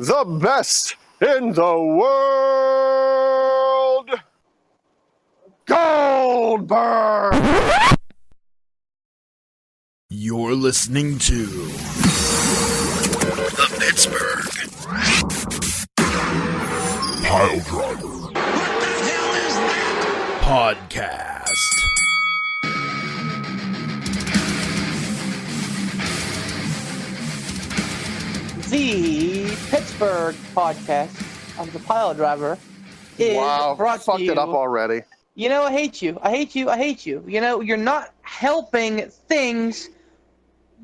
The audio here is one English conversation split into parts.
the best in the world, Goldberg! You're listening to the Pittsburgh Piledriver. What the hell is that? Podcast. The Pittsburgh podcast of the Piledriver is brought fucked to you. It up already. You know, I hate you. I hate you. I hate you. You know, you're not helping things.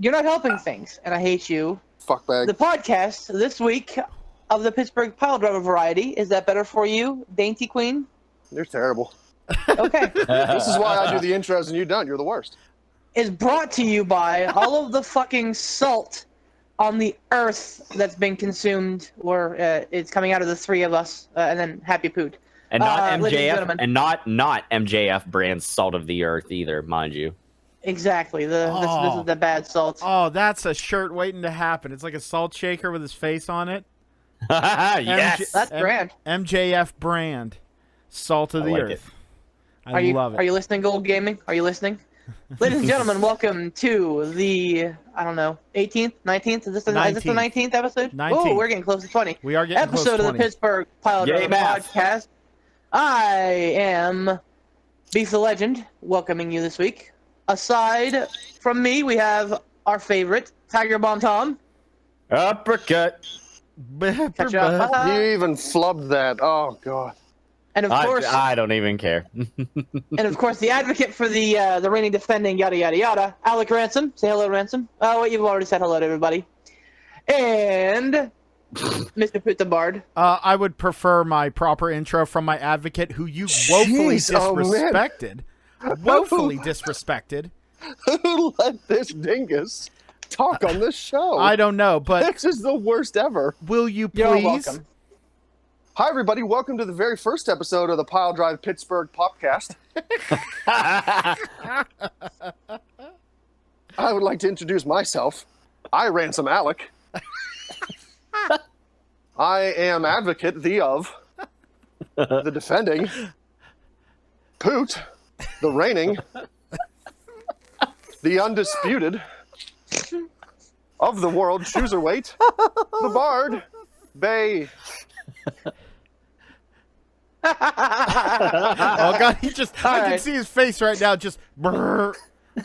You're not helping things, and I hate you. Fuckbag. The podcast this week of the Pittsburgh Piledriver variety, is that better for you, Dainty Queen? You're terrible. Okay. This is why I do the intros and you don't. You're the worst. Is brought to you by all of the fucking salt on the earth that's been consumed, or it's coming out of the three of us, and then Happy Poot. And not ladies and MJF, gentlemen. and not MJF brand salt of the earth either, mind you. Exactly. This is the bad salt. Oh, that's a shirt waiting to happen. It's like a salt shaker with his face on it. Yes. That's grand. MJF brand. Salt of the like earth. Are I love it. Are you listening, Gold Gaming? Are you listening? Ladies and gentlemen, welcome to the, 18th, 19th? Is this the 19th episode? 19th. Oh, we're getting close to 20. We are getting episode close to 20. of the Pittsburgh Piledriver Yay, math. podcast. I am Beef the Legend, welcoming you this week. Aside from me, we have our favorite, Tiger Bomb Tom. Uppercut. Catch up. You even flubbed that. Oh, God. And of course, I don't even care. and of course, the advocate for the reigning, defending, yada yada yada, Alec Ransom. Say hello, Ransom. Oh, wait, you've already said hello to everybody. And Mr. Put the Bard. I would prefer my proper intro from my advocate, who you woefully Jeez, oh, man. disrespected. Woefully disrespected. Who let this dingus talk on this show? I don't know, but This is the worst ever. will you You're please? welcome. Hi, everybody. Welcome to the very first episode of the Pile Drive Pittsburgh Popcast. I would like to introduce myself. I Ransom Alec. I am advocate, the of, the defending, Poot, the reigning, the undisputed, of the world, Chooserweight, the Bard, Bay. Oh God, I can right. see his face right now. Just brrr.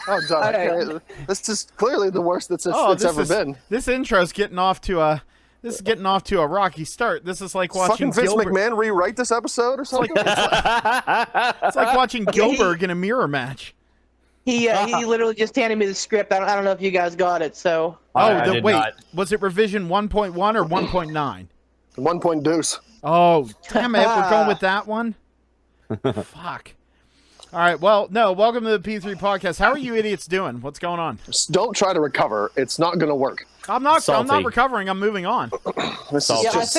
Oh, God. Alright. This is clearly the worst that's this ever is, been. This intro's getting off to a. This is getting off to a rocky start. This is like watching Fucking Vince Gilbert. McMahon rewrite this episode or something? It's like watching Gilbert in a mirror match. He literally just handed me the script. I don't know if you guys got it. So I did wait, not. was it revision 1.1 or 1.9? 1 point deuce. Oh, damn it, we're going with that one? Fuck. All right, well, no, welcome to the P3 podcast. How are you idiots doing? What's going on? Just don't try to recover. It's not going to work. I'm not Salty. recovering. I'm moving on. This Salty. is Yeah, just,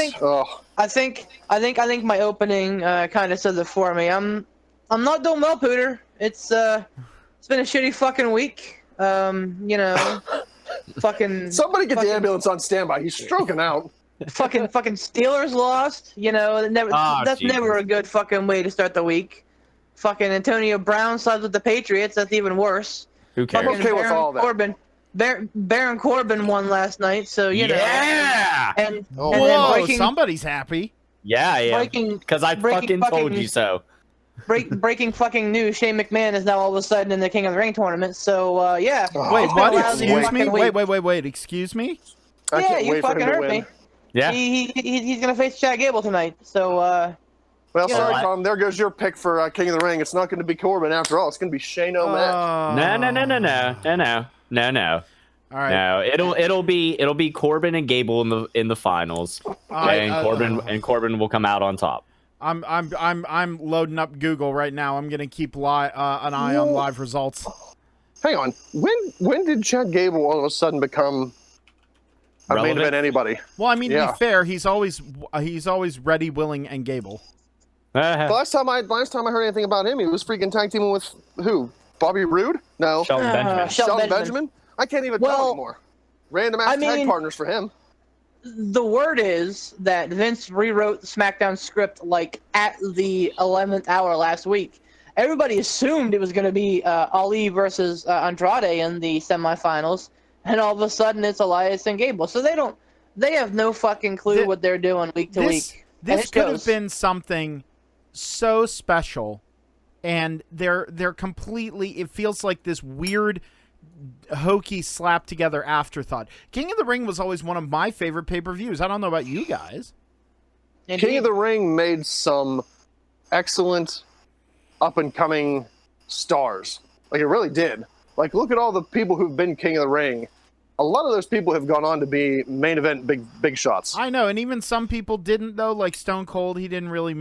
I think my opening kind of says it for me. I'm not doing well, Pooter. It's been a shitty fucking week. Fucking somebody get fucking, the ambulance on standby. He's stroking out. fucking Steelers lost. That's Jesus. never a good fucking way to start the week. Fucking Antonio Brown sides with the Patriots. That's even worse. Who cares? I'm okay with all that. Baron Corbin won last night, so you know. Yeah. And Oh. and then Whoa, breaking somebody's happy. Yeah, yeah. breaking Because I breaking told you so. breaking fucking news. Shane McMahon is now all of a sudden in the King of the Ring tournament. So yeah. Oh. Wait, It's been what? a lousy Excuse me? fucking week. Wait, excuse me? I Yeah, can't you wait for him fucking to heard win. me. Yeah. He's gonna face Chad Gable tonight. So Well, Yeah. sorry, Tom. There goes your pick for King of the Ring. It's not going to be Corbin after all. It's going to be Shane O'Mac. No. All right. No, it'll be Corbin and Gable in the finals, and Corbin will come out on top. I'm loading up Google right now. I'm gonna keep an eye on live results. Hang on. When did Chad Gable all of a sudden become a main Relevant? event anybody? Well, I mean, to Yeah. be fair, he's always ready, willing, and Gable. The last time I heard anything about him, he was freaking tag teaming with who? Bobby Roode? No. Sheldon Benjamin. Sheldon Benjamin? I can't even tell Well, anymore. Random ass I tag mean- partners for him. the word is that Vince rewrote the SmackDown script like at the 11th hour last week. Everybody assumed it was going to be Ali versus Andrade in the semifinals, and all of a sudden it's Elias and Gable. So they have no fucking clue what they're doing week to week. This could have been something so special, and they're completely. It feels like this weird, hokey, slapped together afterthought. King of the Ring was always one of my favorite pay-per-views. I don't know about you guys. Indeed. King of the Ring made some excellent up-and-coming stars. Like, it really did. Like, look at all the people who've been King of the Ring. A lot of those people have gone on to be main event big shots. I know, and even some people didn't, though. Like Stone Cold, he didn't really,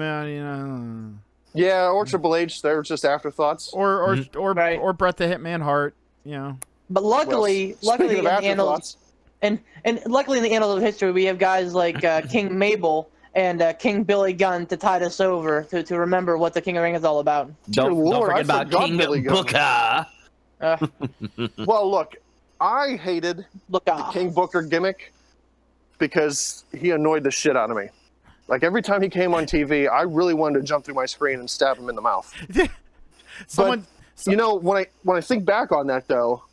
Yeah, or Triple H, they were just afterthoughts. Or Right. or Bret the Hitman Hart, you know. But luckily Well, in speaking the of annals, and luckily in the annals of history, we have guys like King Mabel and King Billy Gunn to tide us over to remember what the King of the Ring is all about. Don't Lord, I forget about forgot King Billy Gunn. Booker. Well, look, I hated Look the out. King Booker gimmick because he annoyed the shit out of me. Like, every time he came on TV, I really wanted to jump through my screen and stab him in the mouth. Someone, You know, when I think back on that, though,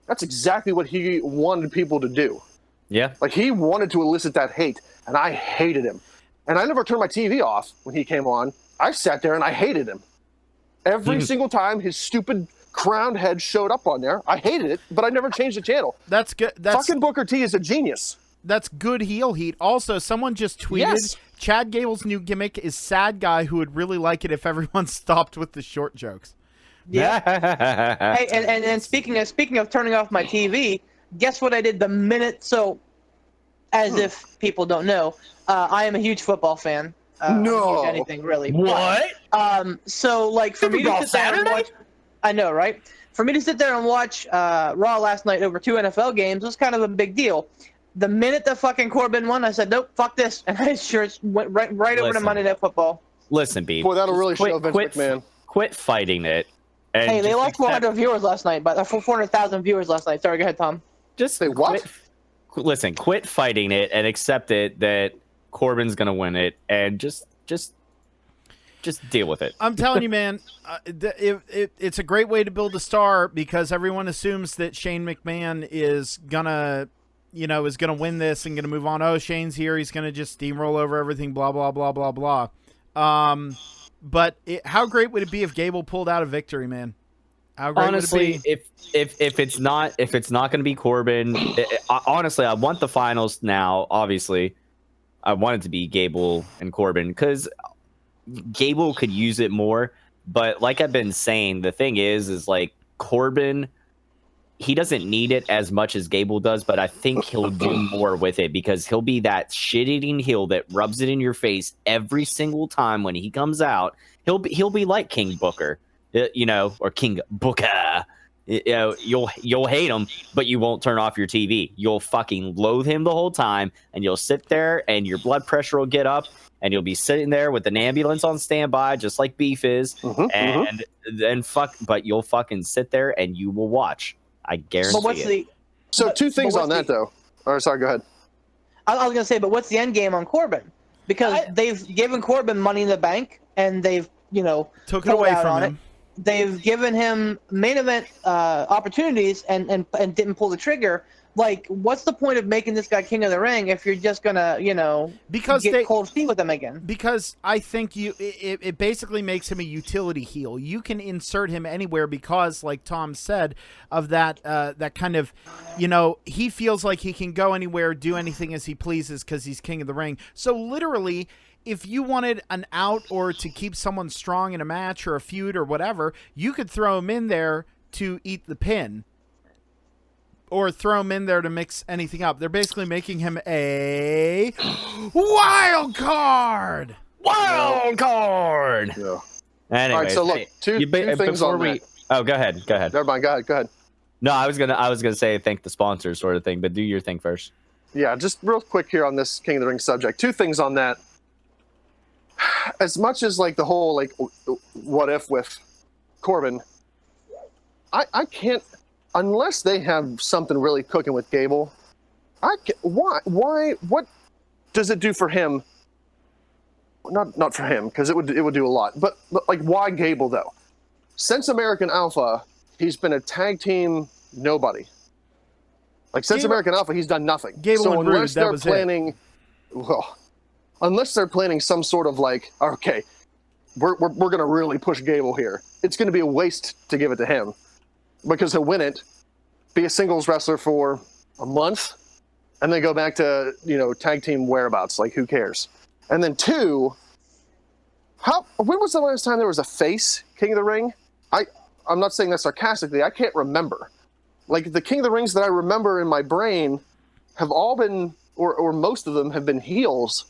that's exactly what he wanted people to do. Yeah. Like, he wanted to elicit that hate, and I hated him. And I never turned my TV off when he came on. I sat there and I hated him. Every single time his stupid crowned head showed up on there, I hated it, but I never changed the channel. that's good. Fucking Booker T is a genius. That's good heel heat. Also, someone just tweeted, Yes. Chad Gable's new gimmick is sad guy who would really like it if everyone stopped with the short jokes. Yeah. Hey, and speaking of turning off my TV, guess what I did the minute? So, as if people don't know, I am a huge football fan. No. Huge anything really. What? So like for me to sit there and watch, I know, right? For me to sit there and watch Raw last night over 2 NFL games was kind of a big deal. The minute that fucking Corbin won, I said, nope, fuck this, and I sure went right over to Listen. Monday Night Football. Listen, B. Boy, that'll really show Vince McMahon. Quit fighting it. And Hey, they just lost accept- 400 viewers last night, but 400,000 viewers last night. Sorry, go ahead, Tom. Just Say what? Listen, quit fighting it and accept it that Corbin's gonna win it, and just deal with it. I'm telling you, man, it's a great way to build a star because everyone assumes that Shane McMahon is gonna win this and gonna move on. Oh, Shane's here; he's gonna just steamroll over everything. Blah blah blah blah blah. But how great would it be if Gable pulled out a victory, man? How great Honestly, would it be? if it's not going to be Corbin, honestly, I want the finals now. Obviously, I want it to be Gable and Corbin because Gable could use it more. But like I've been saying, the thing is like Corbin, he doesn't need it as much as Gable does, but I think he'll do more with it because he'll be that shit-eating heel that rubs it in your face every single time when he comes out. He'll be like King Booker. Or King Booker. You'll hate him, but you won't turn off your TV. You'll fucking loathe him the whole time, and you'll sit there, and your blood pressure will get up, and you'll be sitting there with an ambulance on standby, just like Beef is, and then but you'll fucking sit there and you will watch. I guarantee it. So two things on that, though. Or sorry, go ahead. I was gonna say, but what's the end game on Corbin? Because they've given Corbin Money in the Bank, and they've Took it away from him. They've given him main event opportunities and didn't pull the trigger. Like, what's the point of making this guy King of the Ring if you're just gonna, get cold feet with him again? Because I think it basically makes him a utility heel. You can insert him anywhere because, like Tom said, of that kind of, he feels like he can go anywhere, do anything as he pleases because he's King of the Ring. So literally, if you wanted an out or to keep someone strong in a match or a feud or whatever, you could throw him in there to eat the pin or throw him in there to mix anything up. They're basically making him a wild card. Wild card. Yeah. Anyways, All right, so look, two things on that. Oh, go ahead. Never mind. Go ahead. No, I was gonna say thank the sponsors sort of thing, but do your thing first. Yeah, just real quick here on this King of the Ring subject. Two things on that. As much as like the whole like what if with Corbin, I can't unless they have something really cooking with Gable. Why what does it do for him? Not for him, because it would do a lot. But like, why Gable though? Since American Alpha, he's been a tag team nobody. Like since American Alpha, he's done nothing. Gable so and unless Rude, they're planning, unless they're planning some sort of like, okay, we're gonna really push Gable here. It's gonna be a waste to give it to him, because he'll win it, be a singles wrestler for a month, and then go back to tag team whereabouts. Like, who cares? And then 2, when was the last time there was a face King of the Ring? I'm not saying that sarcastically. I can't remember. Like, the King of the Rings that I remember in my brain have all been, or most of them have been heels,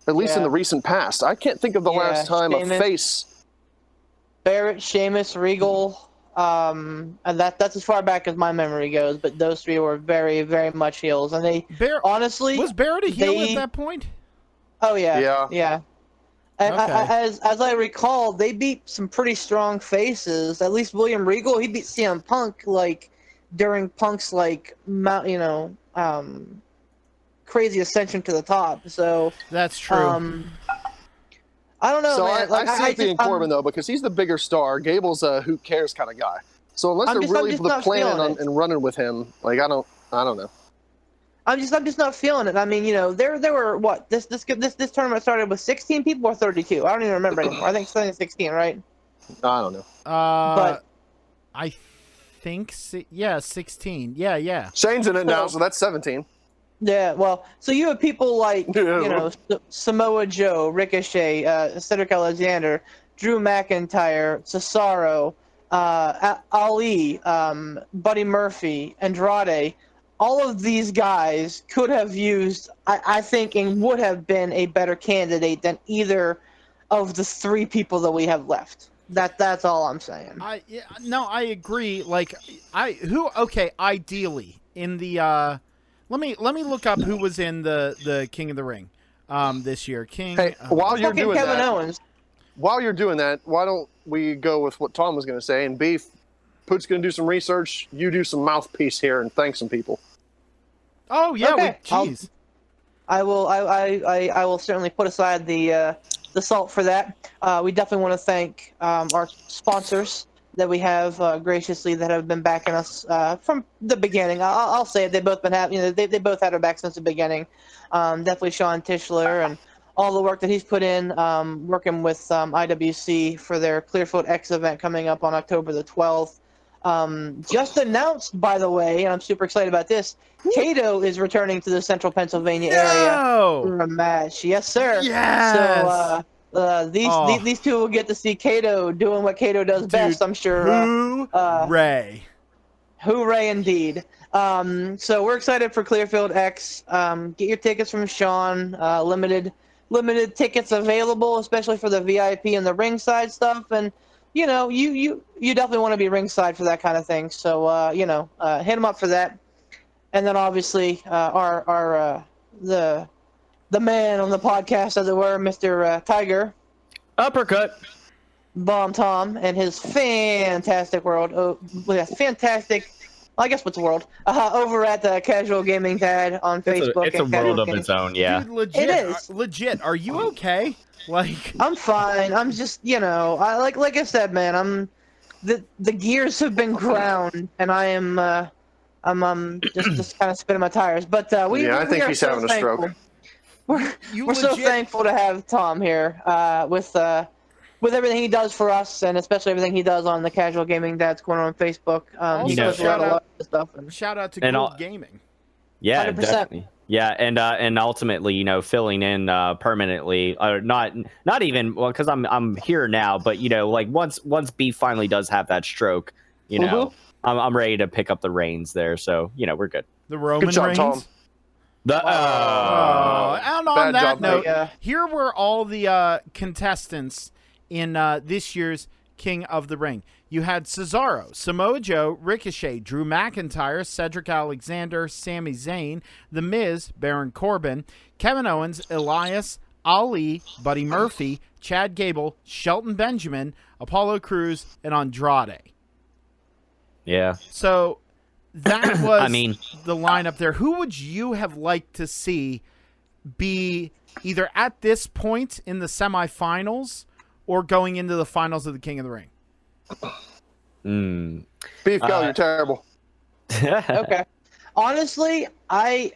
at least in the recent past. I can't think of the last time a face. Barrett, Sheamus, Regal, and that's as far back as my memory goes. But those 3 were very, very much heels, and they honestly was Barrett a heel at that point? Oh yeah. And Okay. as I recall, they beat some pretty strong faces. At least William Regal, he beat CM Punk like during Punk's like crazy ascension to the top. So that's true. I don't know, so man. I see it in Corbin though, because he's the bigger star. Gable's a who cares kind of guy. So unless they're really planning on and running with him, like I don't know. I'm just not feeling it. I mean, there were what this tournament started with 16 people or 32. I don't even remember anymore. I think it's 16, right? I don't know. But I think 16. Yeah. Shane's in it now, so that's 17. Yeah, well, so you have people like Samoa Joe, Ricochet, Cedric Alexander, Drew McIntyre, Cesaro, Ali, Buddy Murphy, Andrade. All of these guys could have used, I think, and would have been a better candidate than either of the 3 people that we have left. That's all I'm saying. I agree. Like, ideally in the let me look up who was in the King of the Ring this year. Hey, while you're doing Kevin that, Owens. While you're doing that, why don't we go with what Tom was going to say? And Beef, Poot's going to do some research. You do some mouthpiece here and thank some people. Oh yeah, okay. Jeez. I will certainly put aside the salt for that. We definitely want to thank our sponsors that we have graciously that have been backing us from the beginning. I'll say it. They've both been they both had our back since the beginning. Definitely Sean Tischler and all the work that he's put in working with IWC for their Clearfield X event coming up on October the 12th. Just announced, by the way, and I'm super excited about this, Kato is returning to the central Pennsylvania area for a match. Yes, sir. Yes. So these 2 will get to see Kato doing what Kato does best, I'm sure. Hooray. Hooray indeed. So we're excited for Clearfield X. Get your tickets from Sean. Limited tickets available, especially for the VIP and the ringside stuff. And you definitely want to be ringside for that kind of thing. So hit him up for that. And then obviously the man on the podcast, as it were, Mr. Tiger. Uppercut. Bomb Tom and his fantastic world. Fantastic. I guess what's the world? Over at the Casual Gaming Dad on Facebook. It's a world of its own, yeah. Dude, legit. It is. Legit. Are you okay? Like, I'm fine. I'm just, I like I said, man. The gears have been ground, and I am I'm just kind of spinning my tires. But I think he's having a stroke. We're so thankful to have Tom here with everything he does for us, and especially everything he does on the Casual Gaming Dad's Corner on Facebook. He does a lot of stuff. Shout out to Gold Gaming. Yeah, 100%. definitely. Yeah, and ultimately, filling in permanently, or not even because I'm here now, but like once Beef finally does have that stroke, I'm ready to pick up the reins there. So we're good. The Roman Reigns. Tom. And on that note, yeah. Here were all the contestants in this year's King of the Ring. You had Cesaro, Samoa Joe, Ricochet, Drew McIntyre, Cedric Alexander, Sami Zayn, The Miz, Baron Corbin, Kevin Owens, Elias, Ali, Buddy Murphy, Chad Gable, Shelton Benjamin, Apollo Crews, and Andrade. Yeah. So that was I mean, the lineup there. Who would you have liked to see be either at this point in the semifinals or going into the finals of the King of the Ring? Beef Go, you're terrible. Okay. Honestly, I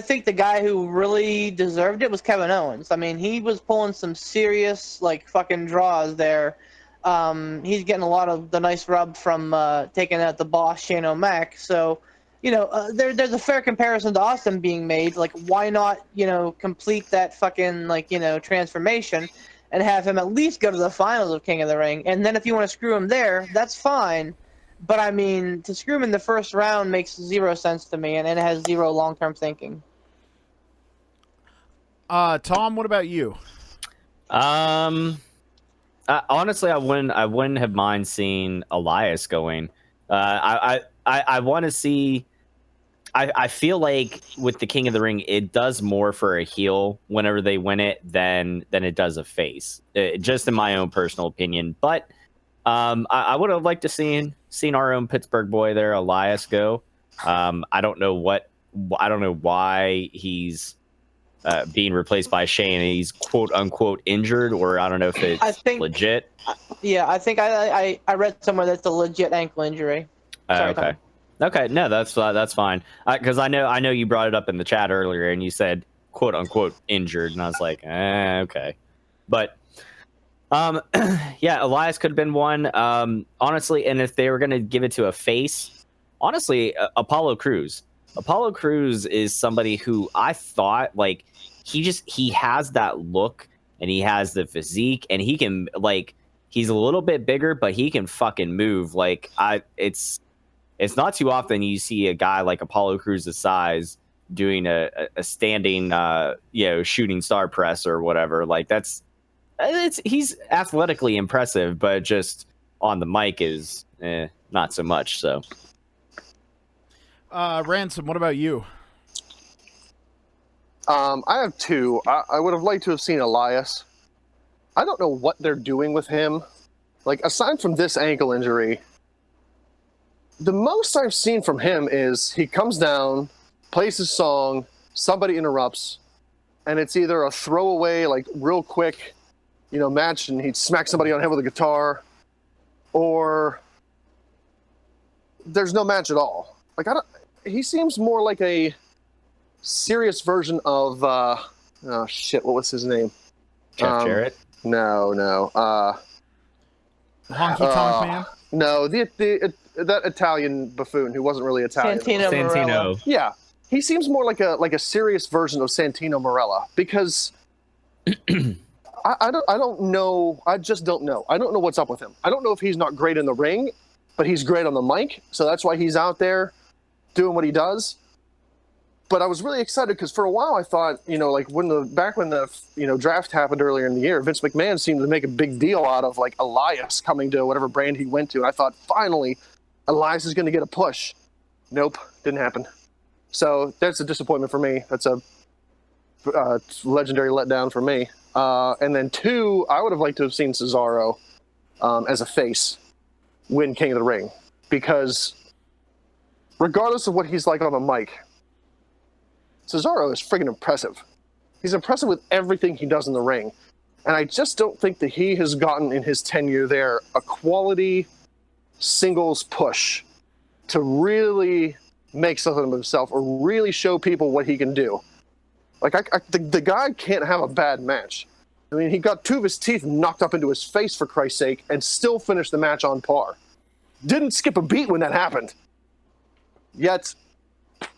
think the guy who really deserved it was Kevin Owens. I mean, he was pulling some serious, like, fucking draws there. He's getting a lot of the nice rub from taking out the boss, Shane O'Mac. So, there's a fair comparison to Austin being made. Like, why not, complete that fucking, like, transformation and have him at least go to the finals of King of the Ring? And then if you want to screw him there, that's fine. But, I mean, to screw him in the first round makes zero sense to me, and it has zero long-term thinking. Tom, what about you? Honestly, I wouldn't have mind seeing Elias going. I want to see. I feel like with the King of the Ring, it does more for a heel whenever they win it than it does a face. Just in my own personal opinion, but I would have liked to seen our own Pittsburgh boy there, Elias, go. I don't know why he's being replaced by Shane. He's quote unquote injured, or I don't know if it's legit. Yeah, I think I read somewhere that's a legit ankle injury. Sorry, Okay. Tom. Okay, no, that's fine. Because I know you brought it up in the chat earlier, and you said quote unquote injured, and I was like, okay. But yeah, Elias could have been one. Honestly, and if they were gonna give it to a face, honestly, Apollo Crews. Apollo Crews is somebody who I thought, like, he has that look and he has the physique and he can, like, he's a little bit bigger, but he can fucking move. Like, it's not too often you see a guy like Apollo Crews' size doing a standing, shooting star press or whatever. Like, he's athletically impressive, but just on the mic is not so much. So. Ransom, what about you? I have two. I would have liked to have seen Elias. I don't know what they're doing with him. Like, aside from this ankle injury, the most I've seen from him is he comes down, plays his song, somebody interrupts, and it's either a throwaway, like, real quick, match, and he'd smack somebody on the head with a guitar, or there's no match at all. Like, he seems more like a serious version of, what was his name? Jeff Jarrett? No. Honky Tonk Man? No, that Italian buffoon who wasn't really Italian. Santino. Yeah, he seems more like a serious version of Santino Marella, because I don't know. I just don't know. I don't know what's up with him. I don't know if he's not great in the ring, but he's great on the mic, so that's why he's out there doing what he does. But I was really excited because for a while I thought, like when the draft happened earlier in the year, Vince McMahon seemed to make a big deal out of, like, Elias coming to whatever brand he went to. And I thought, finally, Elias is going to get a push. Nope, didn't happen. So that's a disappointment for me. That's a legendary letdown for me. And then two, I would have liked to have seen Cesaro as a face win King of the Ring, because regardless of what he's like on the mic, Cesaro is friggin' impressive. He's impressive with everything he does in the ring. And I just don't think that he has gotten, in his tenure there, a quality singles push to really make something of himself or really show people what he can do. Like, the guy can't have a bad match. I mean, he got two of his teeth knocked up into his face, for Christ's sake, and still finished the match on par. Didn't skip a beat when that happened. Yet,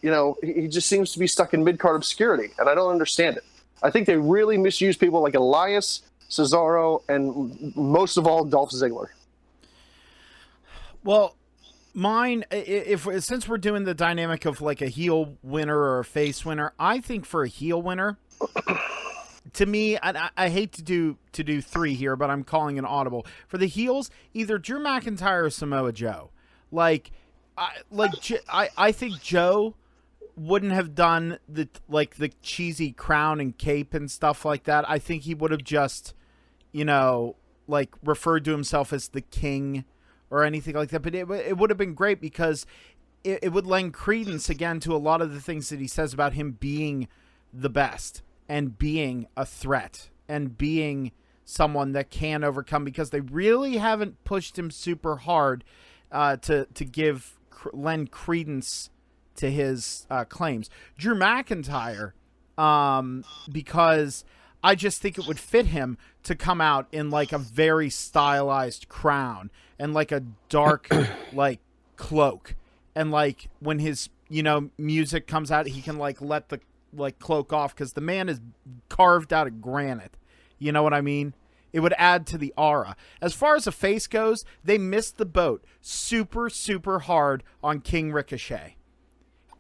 he just seems to be stuck in mid-card obscurity, and I don't understand it. I think they really misuse people like Elias, Cesaro, and most of all, Dolph Ziggler. Well, mine, since we're doing the dynamic of, like, a heel winner or a face winner, I think for a heel winner, to me, I hate to do three here, but I'm calling an audible. For the heels, either Drew McIntyre or Samoa Joe. I think Joe wouldn't have done the cheesy crown and cape and stuff like that. I think he would have just, referred to himself as the king or anything like that. But it would have been great because it would lend credence again to a lot of the things that he says about him being the best. and being a threat and being someone that can overcome, because they really haven't pushed him super hard to lend credence to his claims. Drew McIntyre, because I just think it would fit him to come out in like a very stylized crown and like a dark like cloak, and like when his music comes out, he can like let the like cloak off because the man is carved out of granite. You know what I mean? It would add to the aura. As far as a face goes, they missed the boat super, super hard on King Ricochet.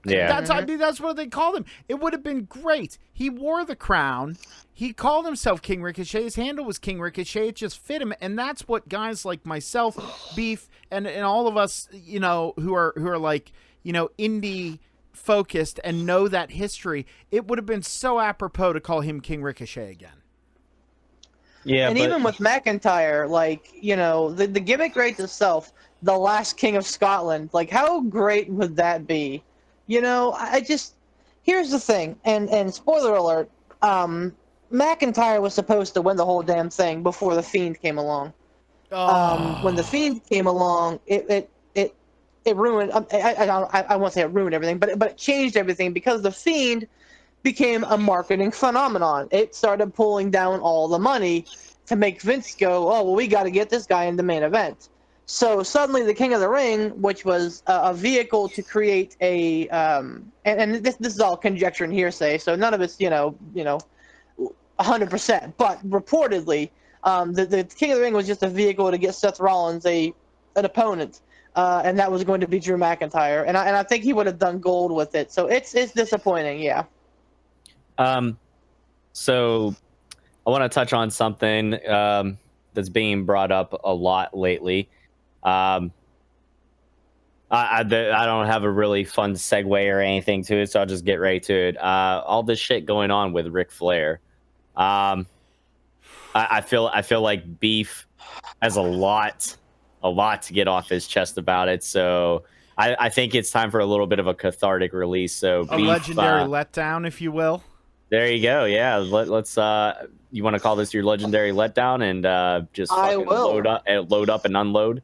Yeah. That's what they called him. It would have been great. He wore the crown. He called himself King Ricochet. His handle was King Ricochet. It just fit him. And that's what guys like myself, Beef, and all of us, who are like, indie focused and know that history, it would have been so apropos to call him King Ricochet again. Yeah, and even with McIntyre, like, the gimmick rates itself, the last King of Scotland, like, how great would that be? Here's the thing, and spoiler alert, McIntyre was supposed to win the whole damn thing before The Fiend came along. When The Fiend came along, it ruined, I won't say it ruined everything, but it changed everything, because The Fiend became a marketing phenomenon. It started pulling down all the money to make Vince go, oh, well, we got to get this guy in the main event. So suddenly the King of the Ring, which was a vehicle to create a, and this is all conjecture and hearsay, so none of it's, 100%, but reportedly, the King of the Ring was just a vehicle to get Seth Rollins an opponent, and that was going to be Drew McIntyre, and I think he would have done gold with it. So it's disappointing, yeah. So I want to touch on something that's being brought up a lot lately. I don't have a really fun segue or anything to it, so I'll just get right to it. All this shit going on with Ric Flair. I feel like Beef has a lot to get off his chest about it. So I think it's time for a little bit of a cathartic release. So a Beef, legendary letdown, if you will. There you go. Yeah, let's. You want to call this your legendary letdown, and just fucking load up and unload.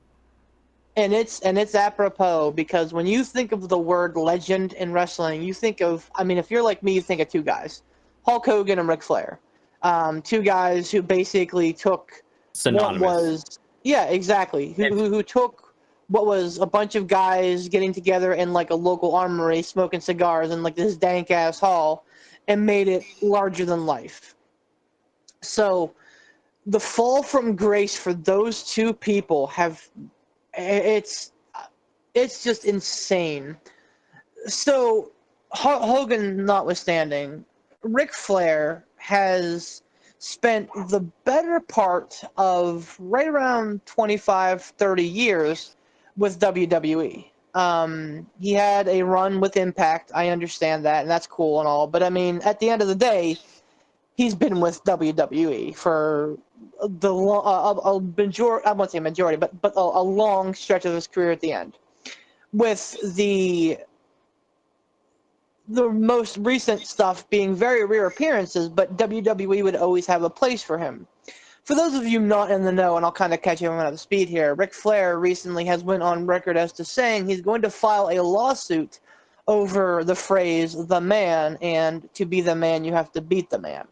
And it's apropos, because when you think of the word legend in wrestling, you think of, if you're like me, you think of two guys, Hulk Hogan and Ric Flair. Two guys who basically took Synonymous. what was, yeah, exactly, who took what was a bunch of guys getting together in like a local armory, smoking cigars in like this dank ass hall, and made it larger than life. So the fall from grace for those two people it's just insane. So Hogan notwithstanding, Ric Flair has spent the better part of right around 25, 30 years with WWE. He had a run with Impact. I understand that, and that's cool and all. But at the end of the day, he's been with WWE for a majority. I won't say majority, but a long stretch of his career at the end. With the most recent stuff being very rare appearances, but WWE would always have a place for him. For those of you not in the know, and I'll kind of catch everyone up to speed here, Ric Flair recently has went on record as to saying he's going to file a lawsuit over the phrase "the man," and to be the man, you have to beat the man.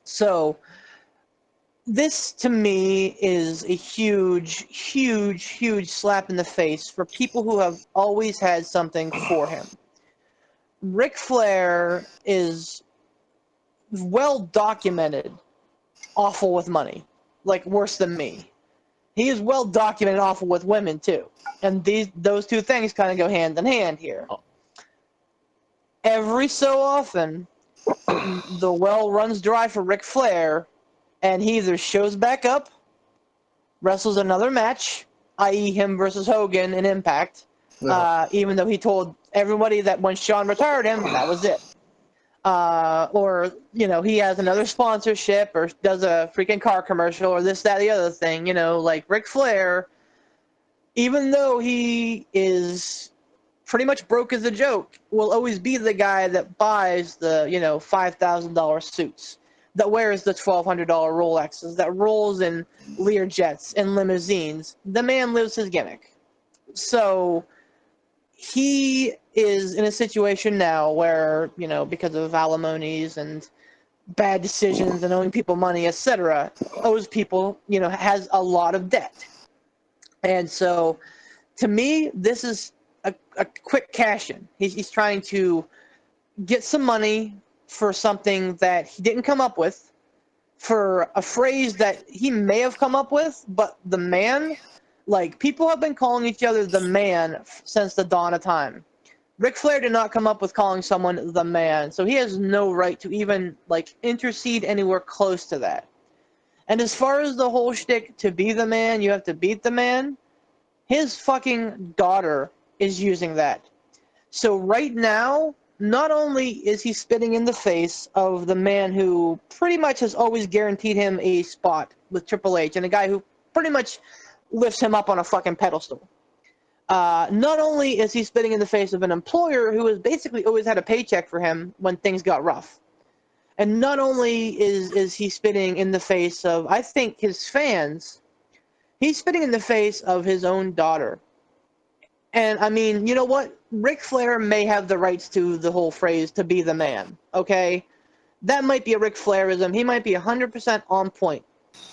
So this, to me, is a huge, huge, huge slap in the face for people who have always had something for him. Ric Flair is well documented awful with money, like worse than me. He is well documented awful with women too, and those two things kind of go hand in hand here. Every so often, the well runs dry for Ric Flair, and he either shows back up, wrestles another match, i.e. him versus Hogan in Impact, even though he told everybody that when Shawn retired him, that was it. Or, he has another sponsorship or does a freaking car commercial or this, that, the other thing, like Ric Flair, even though he is pretty much broke as a joke, will always be the guy that buys the, $5,000 suits, that wears the $1,200 Rolexes, that rolls in Lear jets and limousines. The man lives his gimmick. So he is in a situation now where, because of alimonies and bad decisions and owing people money, etc., owes people, has a lot of debt. And so, to me, this is a quick cash-in. He's trying to get some money for something that he didn't come up with, for a phrase that he may have come up with, but the man, people have been calling each other the man since the dawn of time. Ric Flair did not come up with calling someone the man, so he has no right to even, intercede anywhere close to that. And as far as the whole shtick, to be the man, you have to beat the man, his fucking daughter is using that. So right now, not only is he spitting in the face of the man who pretty much has always guaranteed him a spot with Triple H, and a guy who pretty much lifts him up on a fucking pedestal. Not only is he spitting in the face of an employer who has basically always had a paycheck for him when things got rough. And not only is he spitting in the face of, I think, his fans, he's spitting in the face of his own daughter. And, I mean, you know what? Ric Flair may have the rights to the whole phrase, to be the man, okay? That might be a Ric Flairism. He might be 100% on point.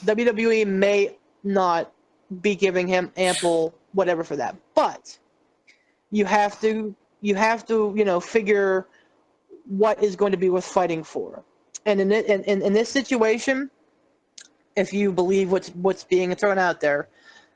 WWE may not be giving him ample whatever for that. But you have to figure what is going to be worth fighting for. And in this situation, if you believe what's being thrown out there,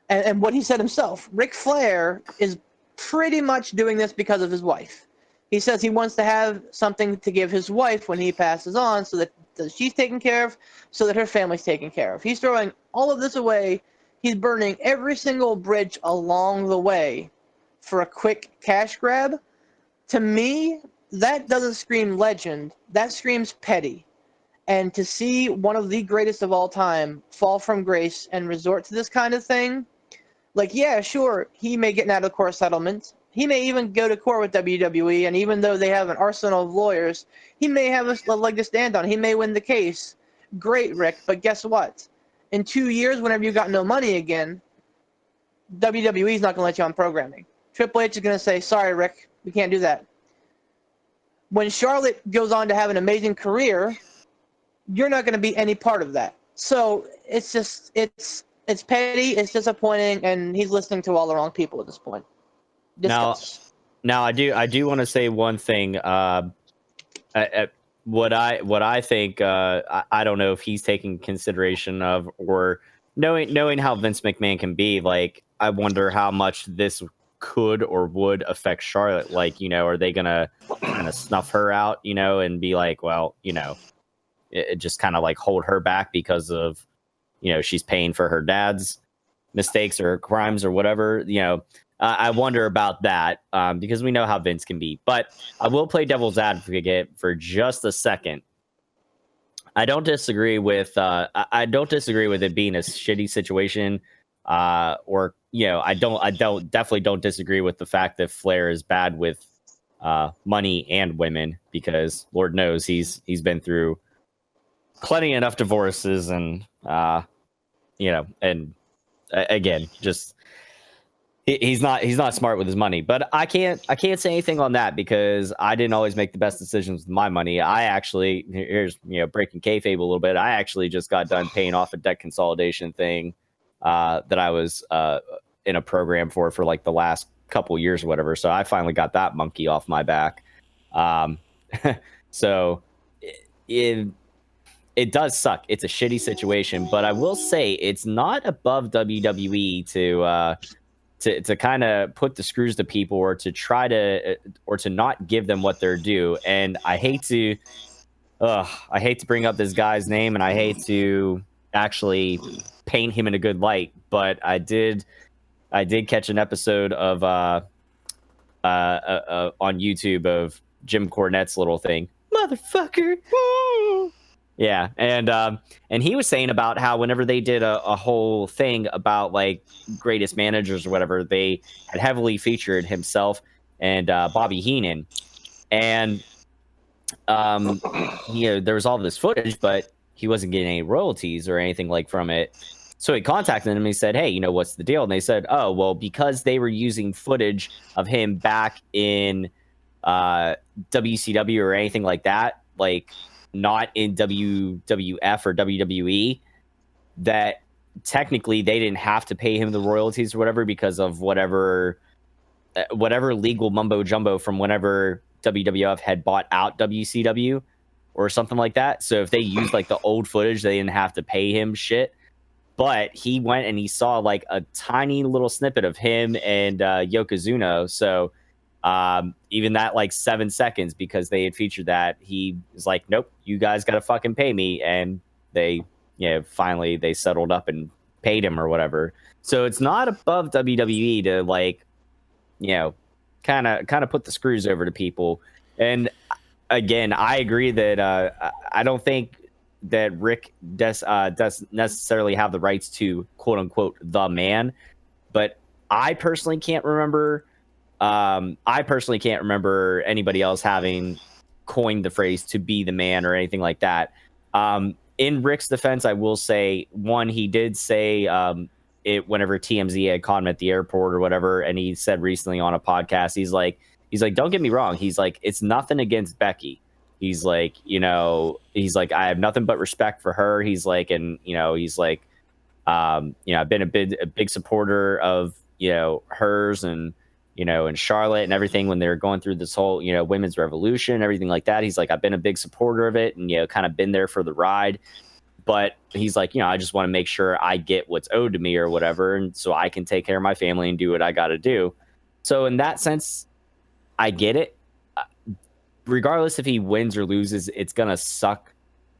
and what he said himself, Ric Flair is pretty much doing this because of his wife. He says he wants to have something to give his wife when he passes on, so that she's taken care of, so that her family's taken care of. He's throwing all of this away. He's burning every single bridge along the way for a quick cash grab. To me, that doesn't scream legend. That screams petty. And to see one of the greatest of all time fall from grace and resort to this kind of thing, yeah, sure, he may get an out-of-court settlement. He may even go to court with WWE, and even though they have an arsenal of lawyers, he may have a leg to stand on. He may win the case. Great, Rick, but guess what? In 2 years, whenever you got no money again, WWE's not going to let you on programming. Triple H is going to say, sorry, Rick, we can't do that. When Charlotte goes on to have an amazing career, you're not going to be any part of that. So it's just, it's petty, it's disappointing, and he's listening to all the wrong people at this point. Discuss. Now I do want to say one thing. What I think, I don't know if he's taking consideration of, or knowing how Vince McMahon can be, I wonder how much this could or would affect Charlotte. Are they gonna kind of snuff her out, and be like, well, it just kind of hold her back because of, she's paying for her dad's mistakes or crimes or whatever, I wonder about that, because we know how Vince can be. But I will play devil's advocate for just a second. I don't disagree with it being a shitty situation, or I definitely don't disagree with the fact that Flair is bad with money and women, because Lord knows he's been through plenty enough divorces, and and again, just he's not smart with his money. But I can't say anything on that, because I didn't always make the best decisions with my money. I actually, here's breaking kayfabe a little bit, I actually just got done paying off a debt consolidation thing that I was in a program for the last couple years or whatever. So I finally got that monkey off my back. So it does suck. It's a shitty situation, but I will say it's not above WWE to kind of put the screws to people, or to try to, or to not give them what they're due. And I hate to bring up this guy's name, and I hate to actually paint him in a good light, but I did catch an episode of on YouTube of Jim Cornette's little thing, motherfucker. Woo! Yeah, and he was saying about how whenever they did a whole thing about greatest managers or whatever, they had heavily featured himself and Bobby Heenan, and there was all this footage, but he wasn't getting any royalties or anything like from it. So he contacted them and he said, hey, what's the deal? And they said, oh, well, because they were using footage of him back in WCW or anything like that, like not in WWF or WWE, that technically they didn't have to pay him the royalties or whatever because of whatever legal mumbo jumbo from whenever WWF had bought out WCW or something like that. So if they used like the old footage, they didn't have to pay him shit. But he went and he saw like a tiny little snippet of him and Yokozuna. So even that like 7 seconds, because they had featured that, he was like, nope, you guys got to fucking pay me. And they, finally they settled up and paid him or whatever. So it's not above WWE to like, kind of put the screws over to people. And again, I agree that I don't think that Rick does necessarily have the rights to quote unquote the man, but I personally can't remember anybody else having coined the phrase to be the man or anything like that. In Rick's defense, I will say, one, he did say it whenever TMZ had caught him at the airport or whatever, and he said recently on a podcast, he's like, don't get me wrong, he's like, it's nothing against Becky. He's like, I have nothing but respect for her. He's like, and he's like, I've been a big supporter of hers and and Charlotte and everything when they were going through this whole women's revolution and everything like that. He's like, I've been a big supporter of it and kind of been there for the ride. But he's like, I just want to make sure I get what's owed to me or whatever, and so I can take care of my family and do what I got to do. So in that sense, I get it. Regardless if he wins or loses, it's gonna suck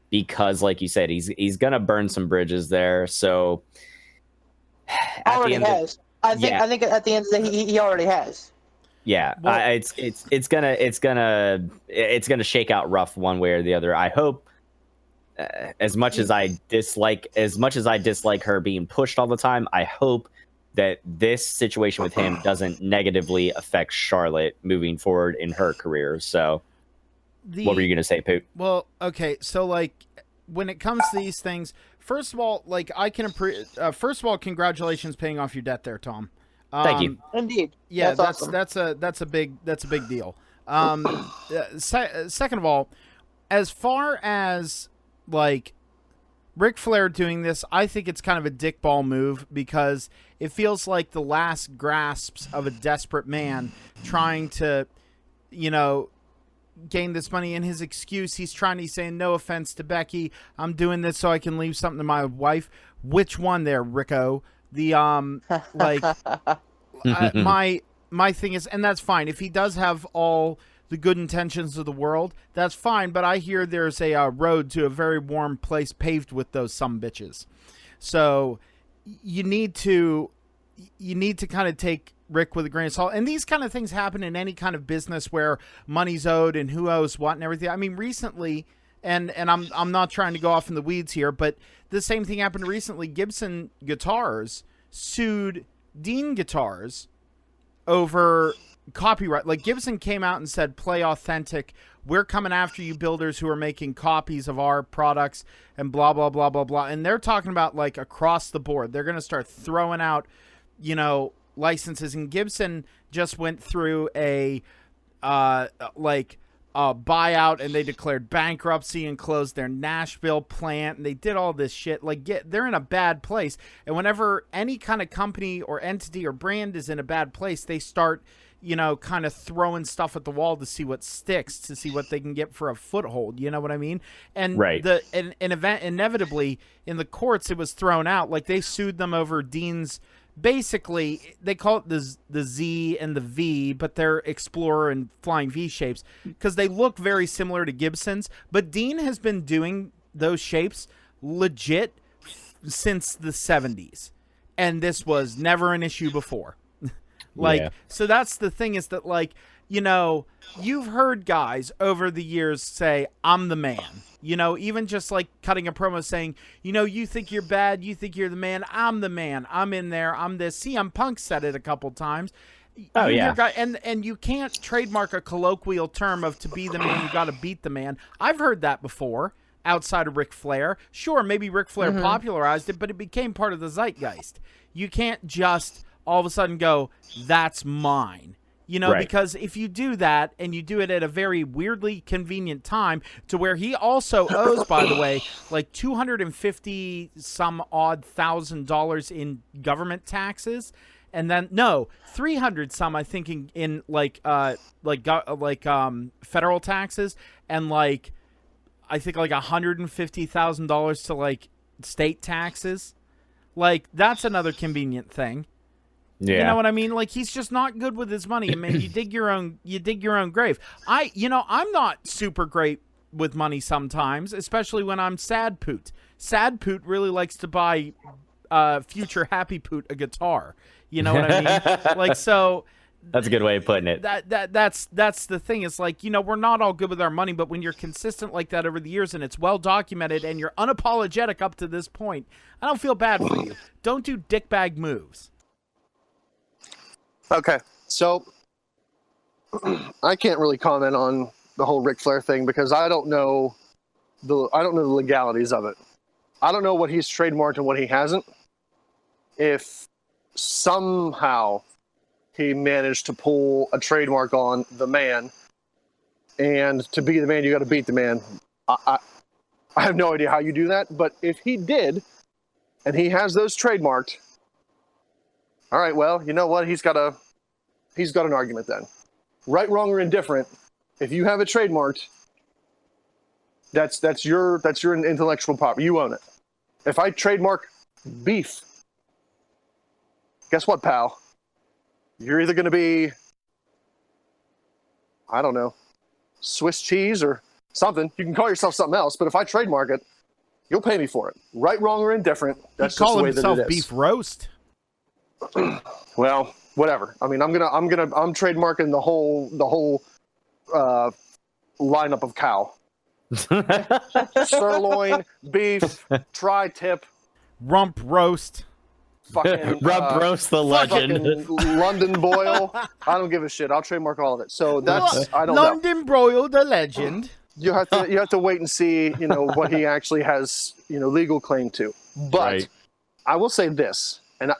because, like you said, he's gonna burn some bridges there. So already has. I think at the end of the day, he already has. Yeah, well, it's gonna shake out rough one way or the other. I hope. As much as I dislike her being pushed all the time, I hope that this situation with him doesn't negatively affect Charlotte moving forward in her career. So. What were you gonna say, Poot? Well, okay, so like when it comes to these things, first of all, like I can first of all, congratulations paying off your debt there, Tom. Thank you. Indeed. Yeah, awesome. that's a big deal. Second of all, as far as like Ric Flair doing this, I think it's kind of a dickball move because it feels like the last grasps of a desperate man trying to, gain this money. And his excuse, he's saying, no offense to Becky, I'm doing this so I can leave something to my wife. Which one there, Rico? The like my thing is, and that's fine if he does have all the good intentions of the world, that's fine, but I hear there's a road to a very warm place paved with those sumbitches. So you need to kind of take Rick with a grain of salt. And these kind of things happen in any kind of business where money's owed and who owes what and everything. I mean, recently, and I'm not trying to go off in the weeds here, but the same thing happened recently. Gibson Guitars sued Dean Guitars over copyright. Like, Gibson came out and said, play authentic. We're coming after you builders who are making copies of our products and blah, blah, blah, blah, blah. And they're talking about, like, across the board. They're going to start throwing out, licenses. And Gibson just went through a buyout, and they declared bankruptcy and closed their Nashville plant, and they did all this shit. Like, they're in a bad place. And whenever any kind of company or entity or brand is in a bad place, they start kind of throwing stuff at the wall to see what sticks, to see what they can get for a foothold. You know what I mean? And right. An event inevitably in the courts, it was thrown out. Like, they sued them over Dean's. Basically, they call it the Z and the V, but they're Explorer and Flying V shapes because they look very similar to Gibson's. But Dean has been doing those shapes legit since the 70s, and this was never an issue before. So that's the thing, is that, like, you've heard guys over the years say, I'm the man. Even just like cutting a promo saying, you think you're bad, you think you're the man, I'm the man, I'm in there, I'm this. CM Punk said it a couple times. Oh, yeah. And you can't trademark a colloquial term of to be the man, you got to beat the man. I've heard that before outside of Ric Flair. Sure, maybe Ric Flair popularized it, but it became part of the zeitgeist. You can't just all of a sudden go, that's mine. You know, Right. because if you do that and you do it at a very weirdly convenient time to where he also owes, by the way, like $250 some odd $1,000 in government taxes. And then 300 some, I think, in federal taxes, and like I think like $150,000 to like state taxes. Like that's another convenient thing. Yeah. You know what I mean? Like he's just not good with his money. I mean, you dig your own grave. I'm not super great with money sometimes, especially when I'm sad poot. Sad poot really likes to buy future happy poot a guitar. You know what I mean? Like, so That's a good way of putting it. That's the thing. It's like, you know, we're not all good with our money, but when you're consistent like that over the years and it's well documented and you're unapologetic up to this point, I don't feel bad for you. Don't do dickbag moves. Okay, so I can't really comment on the whole Ric Flair thing because I don't know the legalities of it. I don't know what he's trademarked and what he hasn't. If somehow he managed to pull a trademark on the man, and to be the man, you got to beat the man. I have no idea how you do that, but if he did, and he has those trademarked, all right, well, you know what? He's got an argument then. Right, wrong, or indifferent. If you have it trademarked, that's your intellectual property. You own it. If I trademark beef, guess what, pal? You're either going to be, I don't know, Swiss cheese or something. You can call yourself something else, but if I trademark it, you'll pay me for it. Right, wrong, or indifferent. That's He'd call just the way himself that it is. beef roast. Well, whatever. I mean, I'm trademarking the whole lineup of cow. Sirloin, beef, tri-tip, Rump roast. fucking Rump roast the legend. fucking London boil. I don't give a shit. I'll trademark all of it. So that's I don't know. London broil the legend. You have to wait and see, you know, what he actually has, you know, legal claim to. But Right. I will say this, and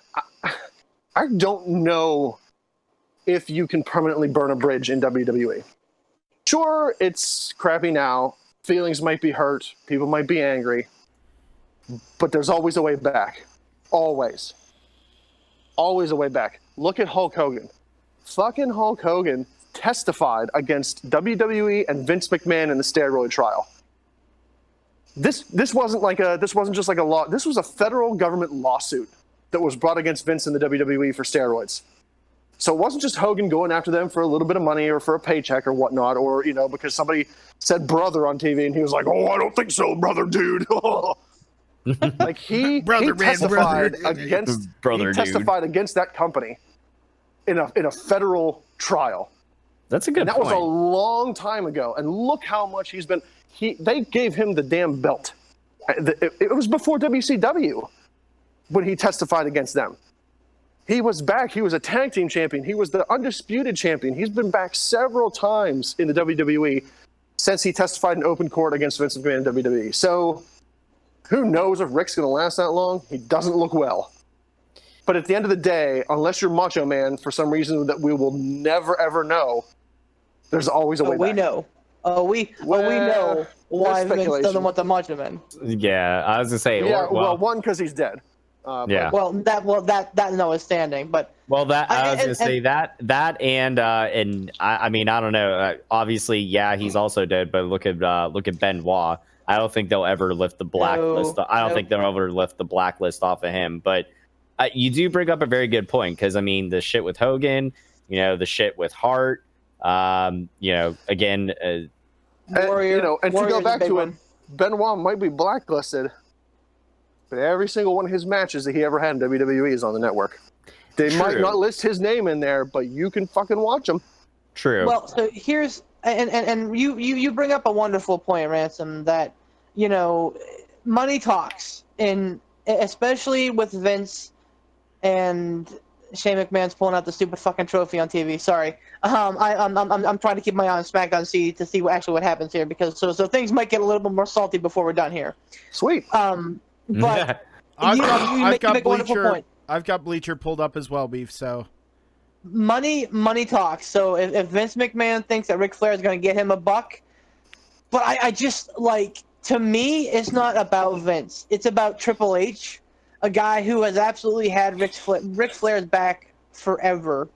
I don't know if you can permanently burn a bridge in WWE. Sure, it's crappy now. Feelings might be hurt. People might be angry. But there's always a way back. Always. Always a way back. Look at Hulk Hogan. Fucking Hulk Hogan testified against WWE and Vince McMahon in the steroid trial. This wasn't just like a law. This was a federal government lawsuit that was brought against Vince and the WWE for steroids. So it wasn't just Hogan going after them for a little bit of money or for a paycheck or whatnot, or, you know, because somebody said brother on TV and he was like, oh, I don't think so, brother dude. Like he testified against that company in a federal trial. That's a good And that point. was a long time ago. And look how much he's been. They gave him the damn belt. It was before WCW when he testified against them. He was back. He was a tag team champion. He was the undisputed champion. He's been back several times in the WWE since he testified in open court against Vince McMahon in WWE. So who knows if Rick's going to last that long? He doesn't look well. But at the end of the day, unless you're Macho Man for some reason that we will never, ever know, there's always a way back. We know. We know why there's Vince doesn't speculation. want the Macho Man. Yeah, I was gonna say. Yeah, or, well, one, because he's dead. Yeah. That notwithstanding, but Well, that I was and- gonna say that and I mean I don't know. Obviously, yeah, he's also dead. But look at Benoit. I don't think they'll ever lift the blacklist. I don't think they'll ever lift the blacklist off of him. But you do bring up a very good point because I mean the shit with Hogan, you know, the shit with Hart, you know, again, Warrior. You know, and to Warrior's go a back big to one. it, Benoit might be blacklisted, but every single one of his matches that he ever had in WWE is on the network. They might True. not list his name in there, but you can fucking watch them. true. Well, so here's and you bring up a wonderful point, Ransom, that, you know, money talks, and especially with Vince and Shane McMahon's pulling out the stupid fucking trophy on TV. Sorry. I'm trying to keep my eye on SmackDown to see what happens here, because so things might get a little bit more salty before we're done here. Sweet. But you make a wonderful point. I've got Bleacher pulled up as well, Beef. So money talks. So if Vince McMahon thinks that Ric Flair is going to get him a buck, but I just like, to me, it's not about Vince. It's about Triple H, a guy who has absolutely had Ric Flair's back forever.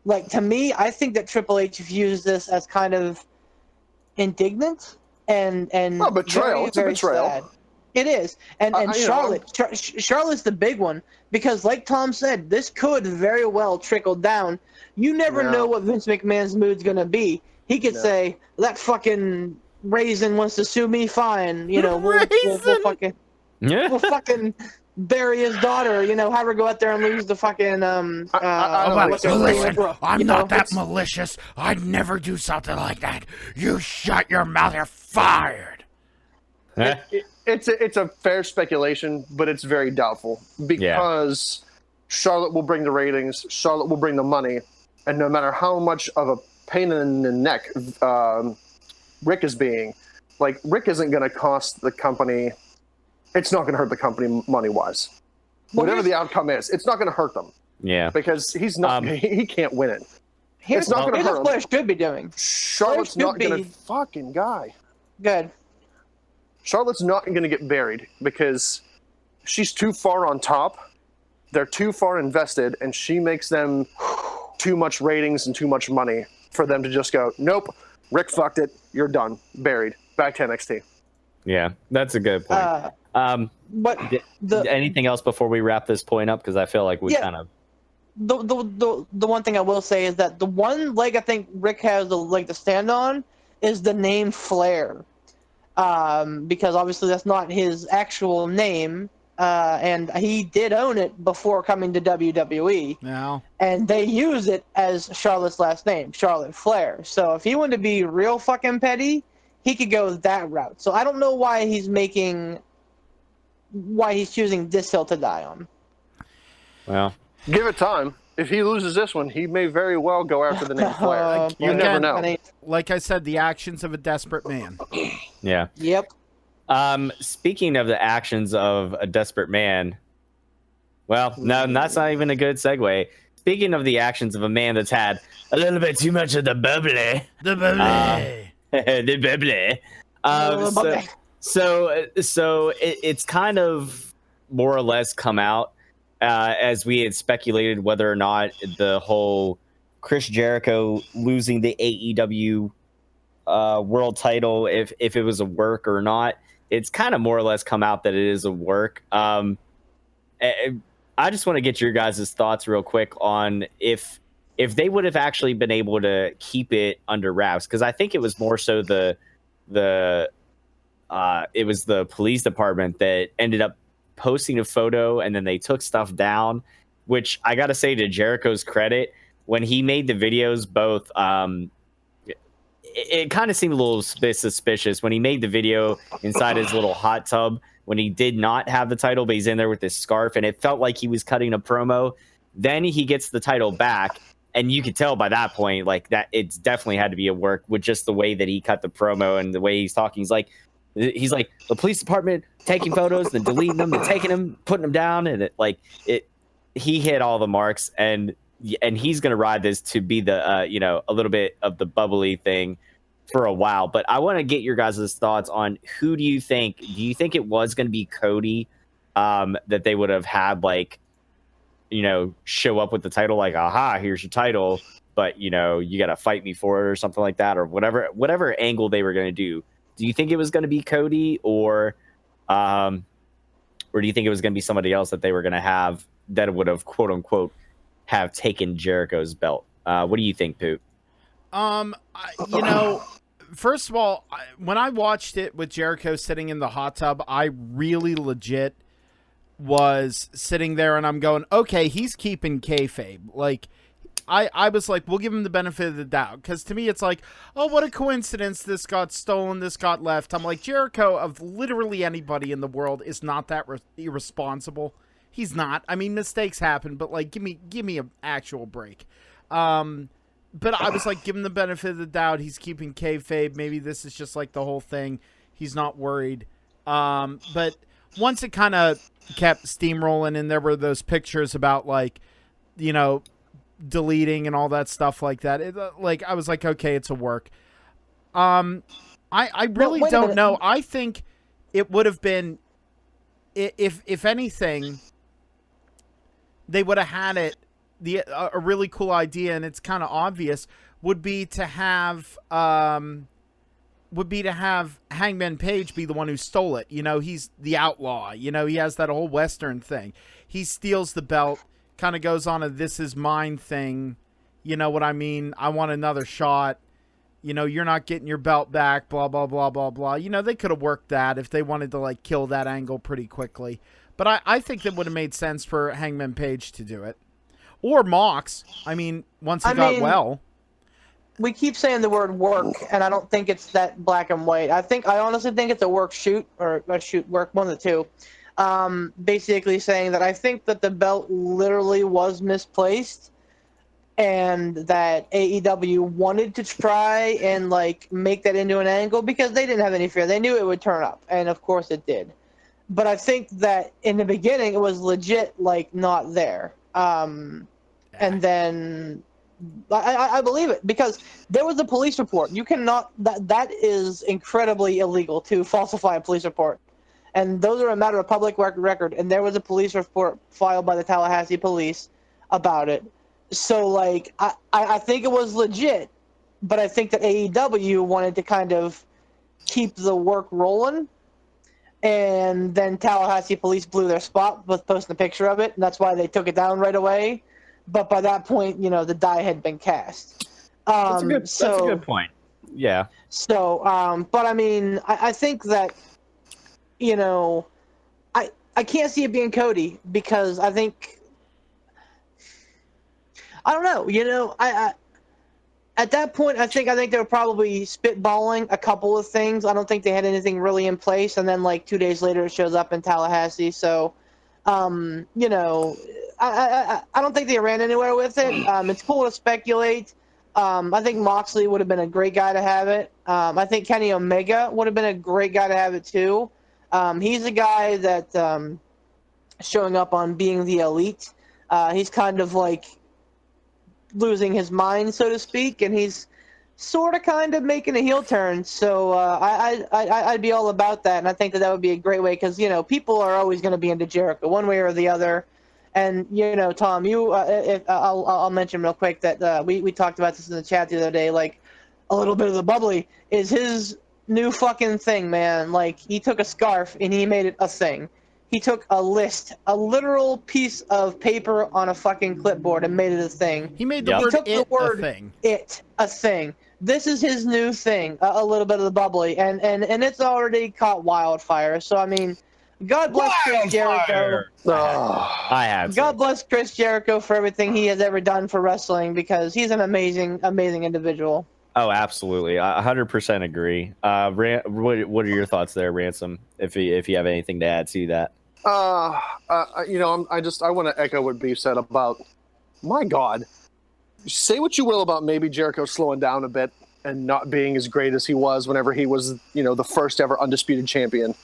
Like, to me, I think that Triple H views this as kind of indignant and betrayal. Very, it's a betrayal. sad. It is. And Charlotte's the big one, because like Tom said, this could very well trickle down. You never know what Vince McMahon's mood's going to be. He could say, that fucking Raisin wants to sue me, fine. You know, we'll fucking bury his daughter, you know, have her go out there and lose the fucking listen, I'm not that malicious. I'd never do something like that. You shut your mouth, you're fired. It's a fair speculation, but it's very doubtful, because Charlotte will bring the ratings, Charlotte will bring the money, and no matter how much of a pain in the neck Rick is being, like, Rick isn't going to cost the company. It's not going to hurt the company money-wise. Whatever the outcome is, it's not going to hurt them. Yeah. Because he's not. He can't win it. It's not going to hurt him. Flair should be doing. Charlotte's not going to fucking guy. Good. Charlotte's not going to get buried because she's too far on top. They're too far invested, and she makes them too much ratings and too much money for them to just go, nope, Rick fucked it. You're done. Buried. Back to NXT. Yeah, that's a good point. Anything else before we wrap this point up? Because I feel like we kind of... The one thing I will say is that the one leg I think Rick has the leg to stand on is the name Flair. Because obviously that's not his actual name, and he did own it before coming to WWE. Now, and they use it as Charlotte's last name, Charlotte Flair. So if he wanted to be real fucking petty, he could go that route. So I don't know why he's choosing this hill to die on. Well, give it time. If he loses this one, he may very well go after the name Flair. You never know. Like I said, the actions of a desperate man. Yeah. Yep. Speaking of the actions of a desperate man, well, no, that's not even a good segue. Speaking of the actions of a man that's had a little bit too much of the bubbly. The bubbly. The bubbly. So it's kind of more or less come out, as we had speculated, whether or not the whole Chris Jericho losing the AEW world title, if it was a work or not. It's kind of more or less come out that it is a work. I just want to get your guys' thoughts real quick on if they would have actually been able to keep it under wraps, because I think it was more so it was the police department that ended up posting a photo and then they took stuff down, which I got to say, to Jericho's credit, when he made the videos, both it kind of seemed a little bit suspicious when he made the video inside his little hot tub when he did not have the title, but he's in there with his scarf, and it felt like he was cutting a promo. Then he gets the title back, and you could tell by that point, like, that it's definitely had to be a work with just the way that he cut the promo and the way he's talking. He's like the police department taking photos, then deleting them, then taking them, putting them down, and he hit all the marks, and he's going to ride this to be the a little bit of the bubbly thing for a while. But I want to get your guys' thoughts on who do you think it was going to be Cody that they would have had, like, show up with the title, like, aha, here's your title, but you got to fight me for it or something like that, or whatever angle they were going to do. Do you think it was going to be Cody, or do you think it was going to be somebody else that they were going to have that would have, quote unquote, have taken Jericho's belt? What do you think, Poop? First of all, when I watched it with Jericho sitting in the hot tub, I really legit was sitting there and I'm going, okay, he's keeping kayfabe. Like, I was like, we'll give him the benefit of the doubt. Because to me, it's like, oh, what a coincidence. This got stolen. This got left. I'm like, Jericho, of literally anybody in the world, is not that irresponsible. He's not. I mean, mistakes happen, but like, give me an actual break. But I was like, give him the benefit of the doubt. He's keeping kayfabe. Maybe this is just like the whole thing. He's not worried. But once it kind of kept steamrolling and there were those pictures about like, you know, deleting and all that stuff like that, like I was like, okay, it's a work. I really don't know. I think it would have been, if anything, they would have had it. A really cool idea, and it's kind of obvious, would be to have Hangman Page be the one who stole it. You know, he's the outlaw. You know, he has that whole Western thing. He steals the belt, kind of goes on a "this is mine" thing. You know what I mean? I want another shot. You know, you're not getting your belt back. Blah blah blah blah blah. You know, they could have worked that if they wanted to like kill that angle pretty quickly. But I think that would have made sense for Hangman Page to do it. Or Mox. I mean, once he got well. We keep saying the word work, and I don't think it's that black and white. I honestly think it's a work shoot, or a shoot work, one of the two. Basically saying that I think that the belt literally was misplaced, and that AEW wanted to try and like make that into an angle because they didn't have any fear. They knew it would turn up, and of course it did. But I think that in the beginning it was legit like not there. And then I believe it because there was a police report. You cannot, that is incredibly illegal to falsify a police report. And those are a matter of public record. And there was a police report filed by the Tallahassee police about it. So like, I think it was legit, but I think that AEW wanted to kind of keep the work rolling. And then Tallahassee police blew their spot with posting a picture of it. And that's why they took it down right away. But by that point, you know, the die had been cast. That's a good point. Yeah. So, but I mean, I think that, you know, I can't see it being Cody because I think, I don't know, you know, I at that point, I think they were probably spitballing a couple of things. I don't think they had anything really in place. And then like 2 days later, it shows up in Tallahassee. So, you know, I don't think they ran anywhere with it. It's cool to speculate. I think Moxley would have been a great guy to have it. I think Kenny Omega would have been a great guy to have it too. He's a guy that showing up on Being the Elite. He's kind of like losing his mind, so to speak, and he's sort of kind of making a heel turn. So I'd be all about that, and I think that would be a great way because, you know, people are always going to be into Jericho one way or the other. And, you know, Tom, I'll mention real quick that we talked about this in the chat the other day, like a little bit of the bubbly is his new fucking thing, man. Like he took a scarf and he made it a thing. He took a list, a literal piece of paper on a fucking clipboard and made it a thing. He made the word "it" a thing. It a thing. This is his new thing, a little bit of the bubbly, and it's already caught wildfire. So I mean, God bless Chris Jericho. I have. God bless Chris Jericho for everything he has ever done for wrestling because he's an amazing, amazing individual. Oh, absolutely. I 100% agree. What are your thoughts there, Ransom? If you have anything to add to that. You know, I want to echo what Beef said about, my God, say what you will about maybe Jericho slowing down a bit and not being as great as he was whenever he was, you know, the first ever undisputed champion.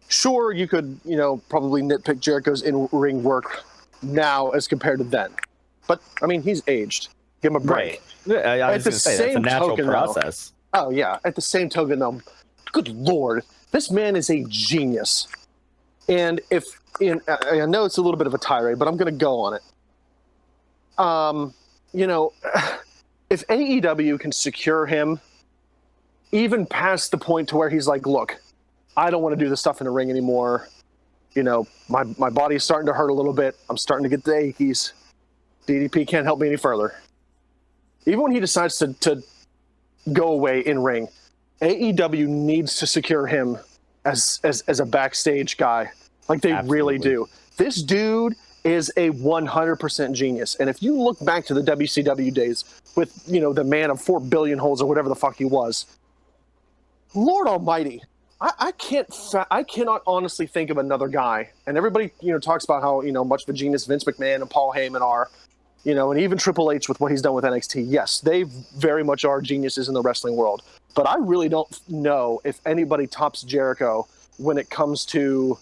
Sure, you could, you know, probably nitpick Jericho's in-ring work now as compared to then. But, I mean, he's aged. Give him a break. Right. I was going to say, that's a natural process. Though, oh, yeah. At the same token, though, good Lord, this man is a genius. And I know it's a little bit of a tirade, but I'm going to go on it. You know, if AEW can secure him, even past the point to where he's like, look, I don't want to do this stuff in the ring anymore. You know, my body's starting to hurt a little bit. I'm starting to get the achies. DDP can't help me any further. Even when he decides to go away in ring, AEW needs to secure him as a backstage guy. Like they really do. This dude is a 100% genius. And if you look back to the WCW days with, you know, the man of 4 billion holes or whatever the fuck he was, Lord Almighty, I cannot honestly think of another guy. And everybody, talks about how, much of a genius Vince McMahon and Paul Heyman are, and even Triple H with what he's done with NXT. Yes, they very much are geniuses in the wrestling world. But I really don't know if anybody tops Jericho when it comes to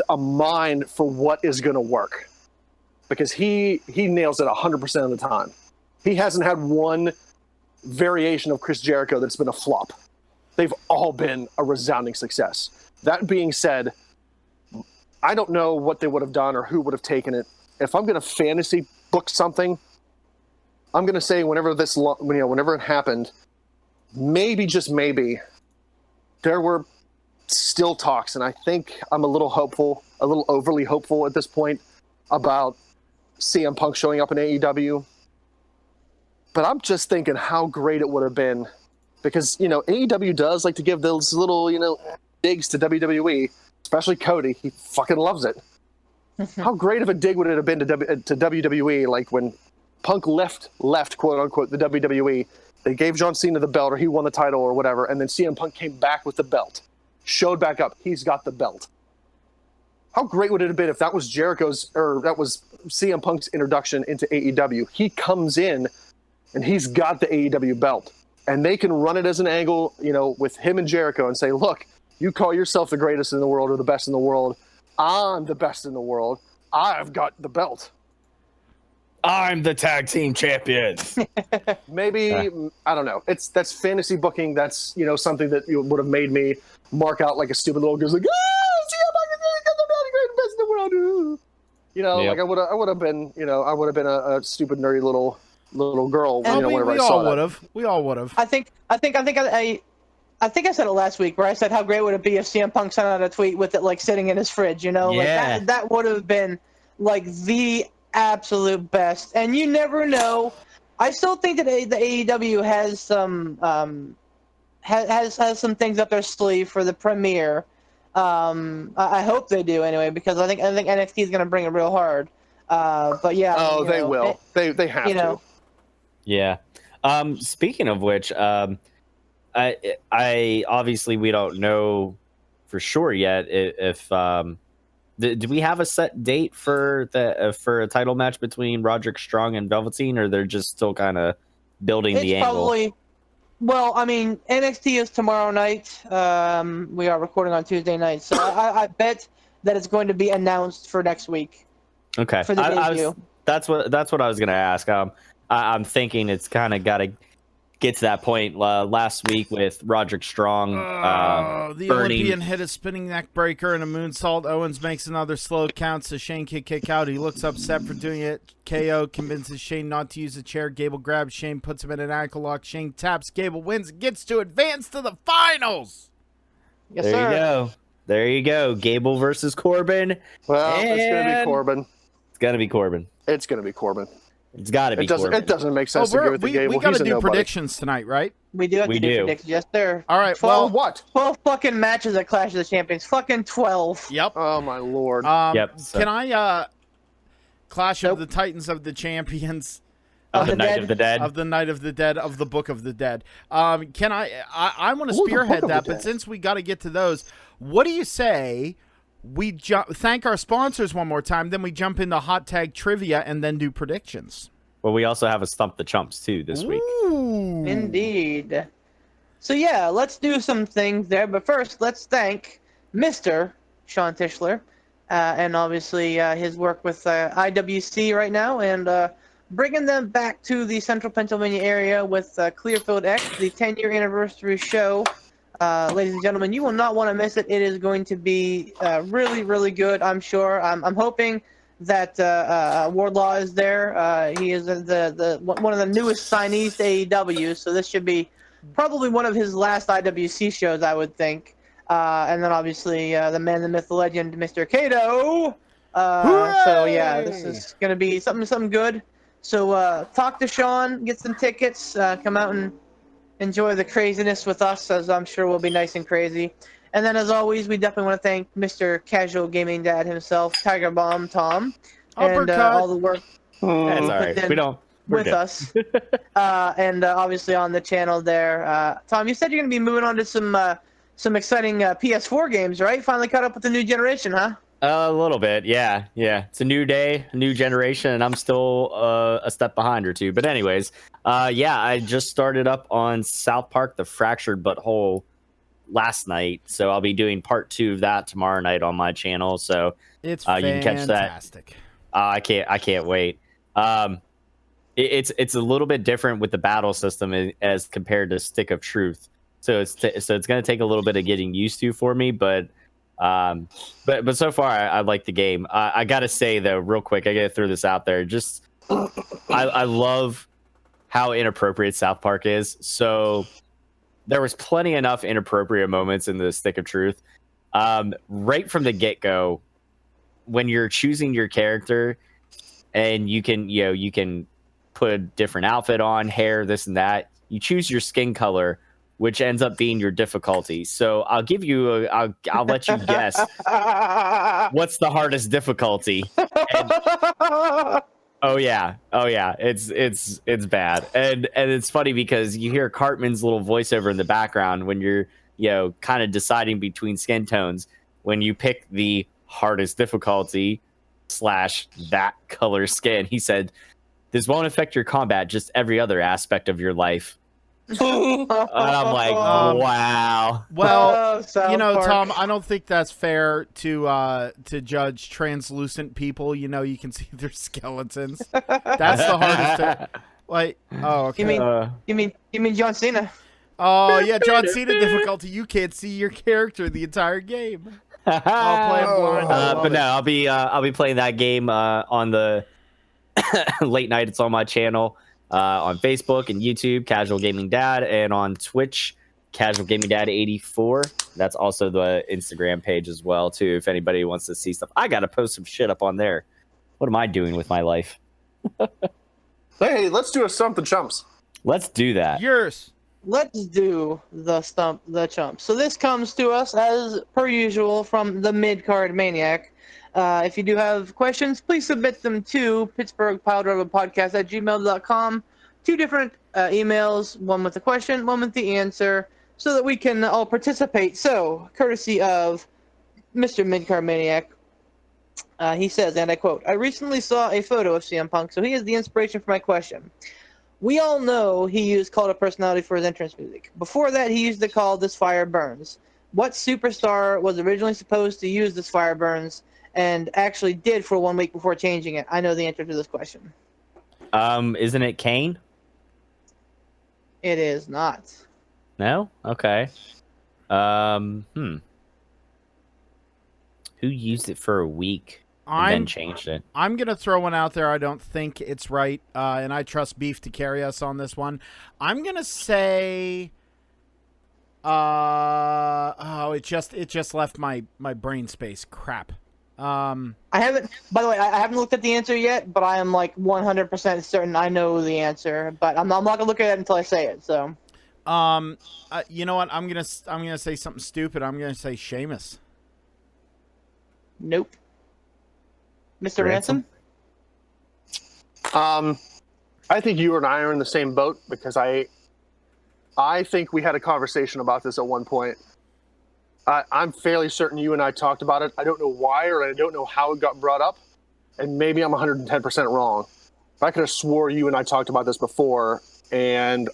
a mind for what is going to work. Because he nails it 100% of the time. He hasn't had one variation of Chris Jericho that's been a flop. They've all been a resounding success. That being said, I don't know what they would have done or who would have taken it. If I'm going to fantasy book something, I'm going to say whenever it happened, maybe, just maybe, there were still talks, and I think I'm a little overly hopeful at this point about CM Punk showing up in AEW. But I'm just thinking how great it would have been. Because, AEW does like to give those little, digs to WWE, especially Cody. He fucking loves it. How great of a dig would it have been to WWE, like when Punk left, quote unquote, the WWE. They gave John Cena the belt, or he won the title or whatever, and then CM Punk came back with the belt. Showed back up. He's got the belt. How great would it have been if that was that was CM Punk's introduction into AEW? He comes in, and he's got the AEW belt. And they can run it as an angle, with him and Jericho and say, look, you call yourself the greatest in the world or the best in the world. I'm the best in the world. I've got the belt. I'm the tag team champions. Maybe, I don't know. That's fantasy booking. That's, something that would have made me mark out like a stupid little girl, like, the best in the world. Yep. Like I would have been, I would have been a stupid, nerdy little girl. Whenever I saw that. We all would have. I think I said it last week where I said how great would it be if CM Punk sent out a tweet with it like sitting in his fridge, Yeah. Like that would have been like the absolute best. And you never know. I still think that the AEW has some has some things up their sleeve for the premiere. I hope they do anyway, because I think NXT is going to bring it real hard. But yeah. Oh, they will. They have to. Yeah. Speaking of which, I obviously we don't know for sure yet if do we have a set date for a title match between Roderick Strong and Velveteen, or they're just still kind of building the angle? Well, I mean, NXT is tomorrow night. We are recording on Tuesday night, so I bet that it's going to be announced for next week. Okay, for the debut. That's what I was gonna ask. I'm thinking it's kind of got to get to that point. Last week with Roderick Strong, the burning. Olympian hit a spinning neck breaker and a moonsault. Owens makes another slow count, so Shane can kick out. He looks upset for doing it. KO convinces Shane not to use the chair. Gable grabs Shane, puts him in an ankle lock. Shane taps. Gable wins and gets to advance to the finals. Yes, there sir. you go. There you go. Gable versus Corbin. Well, it's going to be Corbin. It's going to be Corbin. It's going to be Corbin. It's got to be Corbin. It doesn't make sense to give it to Gable. We got to do predictions tonight, right? We do have to do predictions. Yes, sir. All right. 12, what? 12 fucking matches at Clash of the Champions. Fucking 12. Yep. Oh, my Lord. Yep. So. Can I Clash of the Titans of the Champions? Of the Night of the Dead. Of the Night of the Dead, of the Book of the Dead. Can I want to spearhead that, but since we got to get to those, what do you say we thank our sponsors one more time, then we jump into hot tag trivia and then do predictions? Well, we also have a Stump the Chumps, too, this week. Ooh. Indeed. So, yeah, let's do some things there. But first, let's thank Mr. Sean Tischler and obviously his work with IWC right now and bringing them back to the central Pennsylvania area with Clearfield X, the 10-year anniversary show. Ladies and gentlemen, you will not want to miss it. It is going to be really, really good, I'm sure. I'm hoping that Wardlaw is there. He is one of the newest signees to AEW, so this should be probably one of his last IWC shows, I would think. And then obviously the man, the myth, the legend, Mr. Kato. So yeah, this is going to be something good. So talk to Sean, get some tickets, come out and enjoy the craziness with us, as I'm sure we'll be nice and crazy. And then, as always, we definitely want to thank Mr. Casual Gaming Dad himself, Tiger Bomb Tom, and all the work That's all right. with us. And obviously on the channel there. Tom, you said you're going to be moving on to some some exciting PS4 games, right? Finally caught up with the new generation, huh? A little bit, yeah. It's a new day, a new generation, and I'm still a step behind or two. But anyways, I just started up on South Park: The Fractured But Whole last night, so I'll be doing part 2 of that tomorrow night on my channel. So It's you can catch that. fantastic. I can't wait. It's a little bit different with the battle system as compared to Stick of Truth. So it's going to take a little bit of getting used to for me, but so far I like the game. I gotta say though, real quick, I gotta throw this out there. Just I love how inappropriate South Park is. So there was plenty enough inappropriate moments in the Stick of Truth. Right from the get-go, when you're choosing your character, and you can put a different outfit on, hair, this and that. You choose your skin color, which ends up being your difficulty. So I'll give you I'll let you guess what's the hardest difficulty. And, oh yeah, it's bad. And it's funny because you hear Cartman's little voiceover in the background when you're kind of deciding between skin tones. When you pick the hardest difficulty / that color skin, he said, "This won't affect your combat, just every other aspect of your life." And I'm like, wow. Well, South Park. Tom, I don't think that's fair to judge translucent people. You can see their skeletons. That's the hardest. Okay. You mean John Cena? Oh yeah, John Cena difficulty. You can't see your character the entire game. I'll play it blind. But no, I'll be playing that game on the late night. It's on my channel. On Facebook and YouTube, Casual Gaming Dad, and on Twitch, Casual Gaming Dad 84. That's also the Instagram page as well, too, if anybody wants to see stuff. I gotta post some shit up on there. What am I doing with my life? Hey, let's do a Stump the Chumps. Let's do that. Yours. Let's do the Stump the Chump. So this comes to us, as per usual, from the Mid-Card Maniac. If you do have questions, please submit them to Pittsburgh Piledriver Podcast at gmail.com. 2 different emails, one with the question, one with the answer, so that we can all participate. So, courtesy of Mr. Midcard Maniac, he says, and I quote, "I recently saw a photo of CM Punk, so he is the inspiration for my question. We all know he used Cult of Personality for his entrance music. Before that, he used the call This Fire Burns. What superstar was originally supposed to use This Fire Burns and actually did for 1 week before changing it? I know the answer to this question." Isn't it Kane? It is not. No? Okay. Who used it for a week and then changed it? I'm going to throw one out there. I don't think it's right, and I trust Beef to carry us on this one. I'm going to say... it just left my brain space. Crap. I haven't. By the way, I haven't looked at the answer yet, but I am like 100% certain I know the answer. But I'm not gonna look at it until I say it. So, you know what? I'm gonna say something stupid. I'm gonna say Sheamus. Nope. Mr. Ransom? I think you and I are in the same boat because I think we had a conversation about this at one point. I'm fairly certain you and I talked about it. I don't know why, or I don't know how it got brought up, and maybe I'm 110% wrong. I could have swore you and I talked about this before, and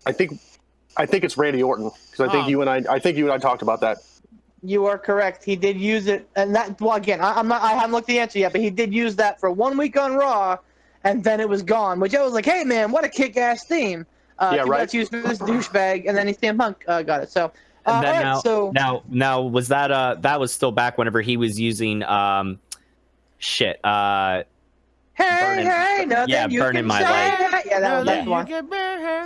I think it's Randy Orton because I think you and I talked about that. You are correct. He did use it, and that. Well, again, I haven't looked at the answer yet, but he did use that for 1 week on Raw, and then it was gone. Which I was like, hey man, what a kick-ass theme. Yeah, right. Let's use for this douchebag, and then CM Punk got it. So. And then right, now was that that was still back whenever he was using Hey, nothing you Burning can My say. Light. Yeah, that was that one.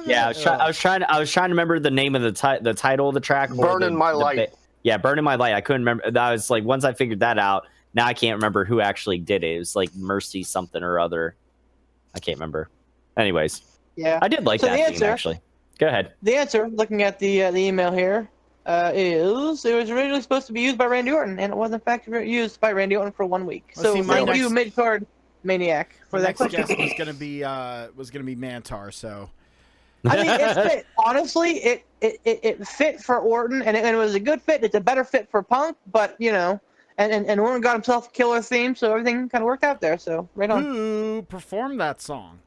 Yeah, I was trying to remember the name of the title of the track. Burning My Light. Yeah, Burning My Light. I couldn't remember. I was like, once I figured that out, now I can't remember who actually did it. It was like Mercy something or other. I can't remember. Anyways, yeah, I did like that theme actually. Go ahead. The answer, looking at the email here, is it was originally supposed to be used by Randy Orton, and it was in fact used by Randy Orton for 1 week. So thank you, Mid-Card Maniac, for that question. question. Guess was gonna be Mantar. So I mean, it fit. Honestly, it fit for Orton, and it was a good fit. It's a better fit for Punk, but and Orton got himself a killer theme, so everything kind of worked out there. So right on. Who performed that song?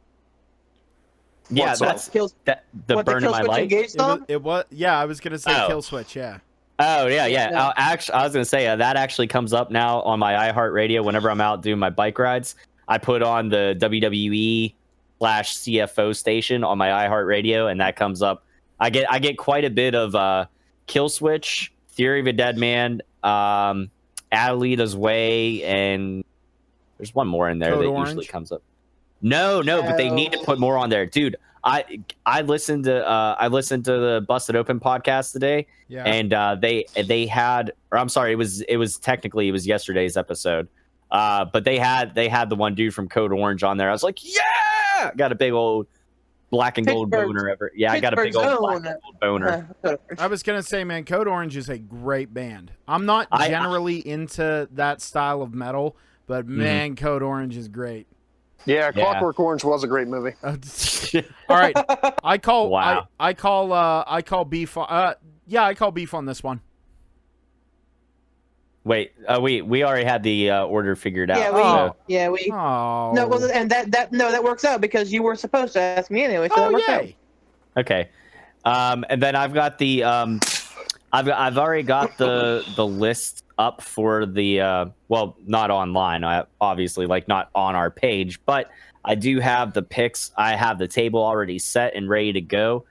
Yeah, What song? that's Kills- the What, burn the of my Kill Switch life. Engage song? It was. Yeah, I was gonna say Oh. Kill Switch. Yeah. Oh yeah. Yeah. I was gonna say that actually comes up now on my iHeartRadio whenever I'm out doing my bike rides. I put on the WWE/CFO station on my iHeartRadio, and that comes up. I get quite a bit of Kill Switch, Theory of a Dead Man, Adelita's Way, and there's one more in there Code that Orange? usually comes up. No, but they need to put more on there, dude. I listened to the Busted Open podcast today, Yeah. and they had, or I'm sorry, it was yesterday's episode, but they had the one dude from Code Orange on there. I was like, yeah, got a big old black and gold Pittsburgh- boner ever. Yeah, I got a big Pittsburgh's old black own. and gold boner. I was gonna say, man, Code Orange is a great band. I'm not generally into that style of metal, but man, Code Orange is great. Yeah, Clockwork Orange was a great movie. All right, I call. Wow. I call beef. Yeah, I call beef on this one. Wait, we already had the order figured out. Yeah, we. Oh. No, well, and that works out because you were supposed to ask me anyway, so that works out. yay. Okay, and then I've got the I've already got the list up for the well, not online, obviously, like not on our page, but I do have the picks. I have the table already set and ready to go.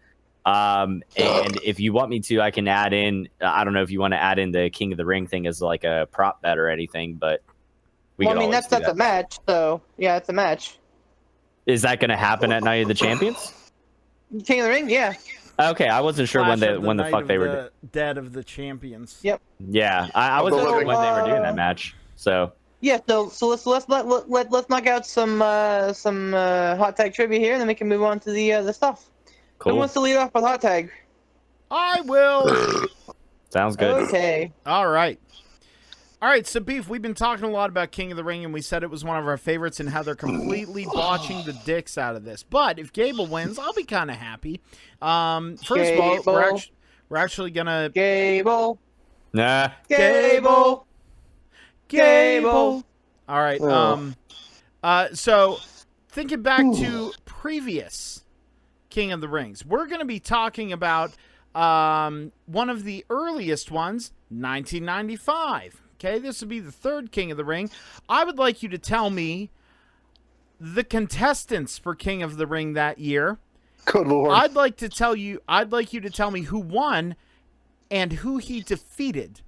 And if you want me to, I can add in. I don't know if you want to add in the King of the Ring thing as like a prop bet or anything, but Well, I mean, that's a match, so yeah, it's a match. Is that going to happen at Night of the Champions? King of the Ring, yeah. Okay, I wasn't sure when Flash of the Night fuck of they the were. Dead of the Champions. Yep. Yeah, I wasn't sure when they were doing that match. So Yeah, so let's knock out some hot tag trivia here, and then we can move on to the stuff. Who cool. wants to lead off with hot tag? I will. Sounds good. Okay. All right. All right, so Beef, we've been talking a lot about King of the Ring, and we said it was one of our favorites and how they're completely botching the dicks out of this. But if Gable wins, I'll be kind of happy. First of all, we're actually going to... Gable. Nah. Gable. All right. So thinking back to previous King of the Rings, we're going to be talking about one of the earliest ones, 1995. Okay, this would be the third King of the Ring. I would like you to tell me the contestants for King of the Ring that year. Good lord. I'd like you to tell me who won and who he defeated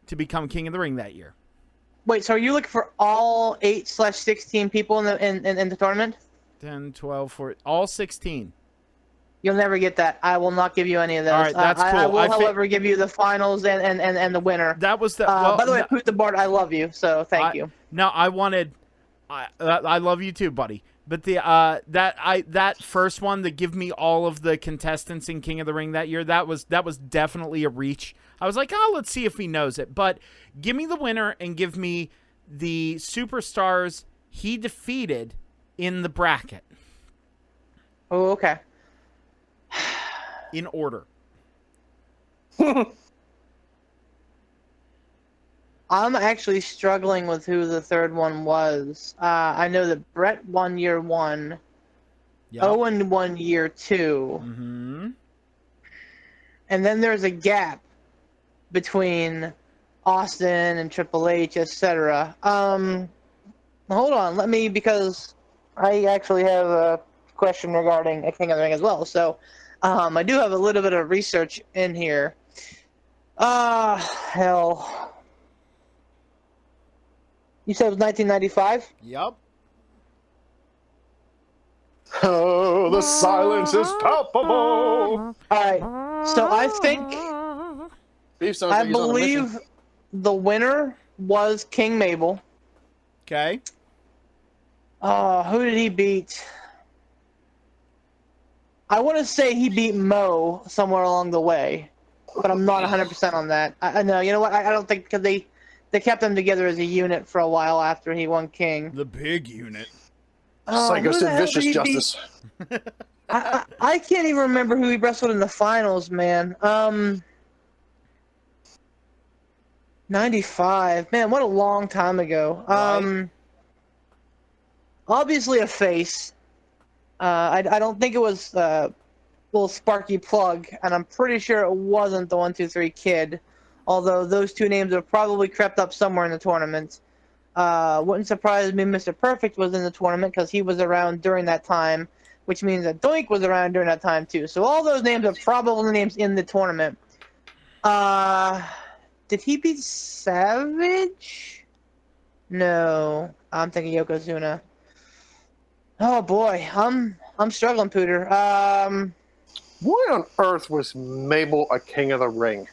to become King of the Ring that year. Wait, so are you looking for all 8/16 people in the tournament? 10, 12, 14, all 16. You'll never get that. I will not give you any of those. All right, that's cool. I will, however, give you the finals and the winner. That was the. By the way, Poot the Board, I love you, so thank you. No, I wanted. I love you too, buddy. But the that first one that give me all of the contestants in King of the Ring that year, that was definitely a reach. I was like, oh, let's see if he knows it. But give me the winner and give me the superstars he defeated in the bracket. Oh, okay. In order. I'm actually struggling with who the third one was. I know that Brett won year one. Yep. Owen won year two. Mm-hmm. And then there's a gap between Austin and Triple H, etc. Hold on, because I actually have a question regarding a King of the Ring as well. So I do have a little bit of research in here. Hell. You said it was 1995? Yep. Oh, the silence is palpable. All right. So I think, Beef sounds I like he's on a mission. believe the winner was King Mabel. Okay. Who did he beat? I want to say he beat Mo somewhere along the way, but I'm not 100% on that. I know. You know what? I don't think, because they kept them together as a unit for a while after he won King. The big unit. Psycho who the Sid hell Vicious did he beat? Justice. I can't even remember who he wrestled in the finals, man. 95. Man, what a long time ago. Right. Obviously a face. I don't think it was little Sparky Plug, and I'm pretty sure it wasn't the 1-2-3 Kid, although those two names have probably crept up somewhere in the tournament. Wouldn't surprise me Mr. Perfect was in the tournament because he was around during that time, which means that Doink was around during that time too. So all those names are probably names in the tournament. Did he beat Savage? No, I'm thinking Yokozuna. Oh boy, I'm struggling, Pooter. Why on earth was Mabel a king of the ring?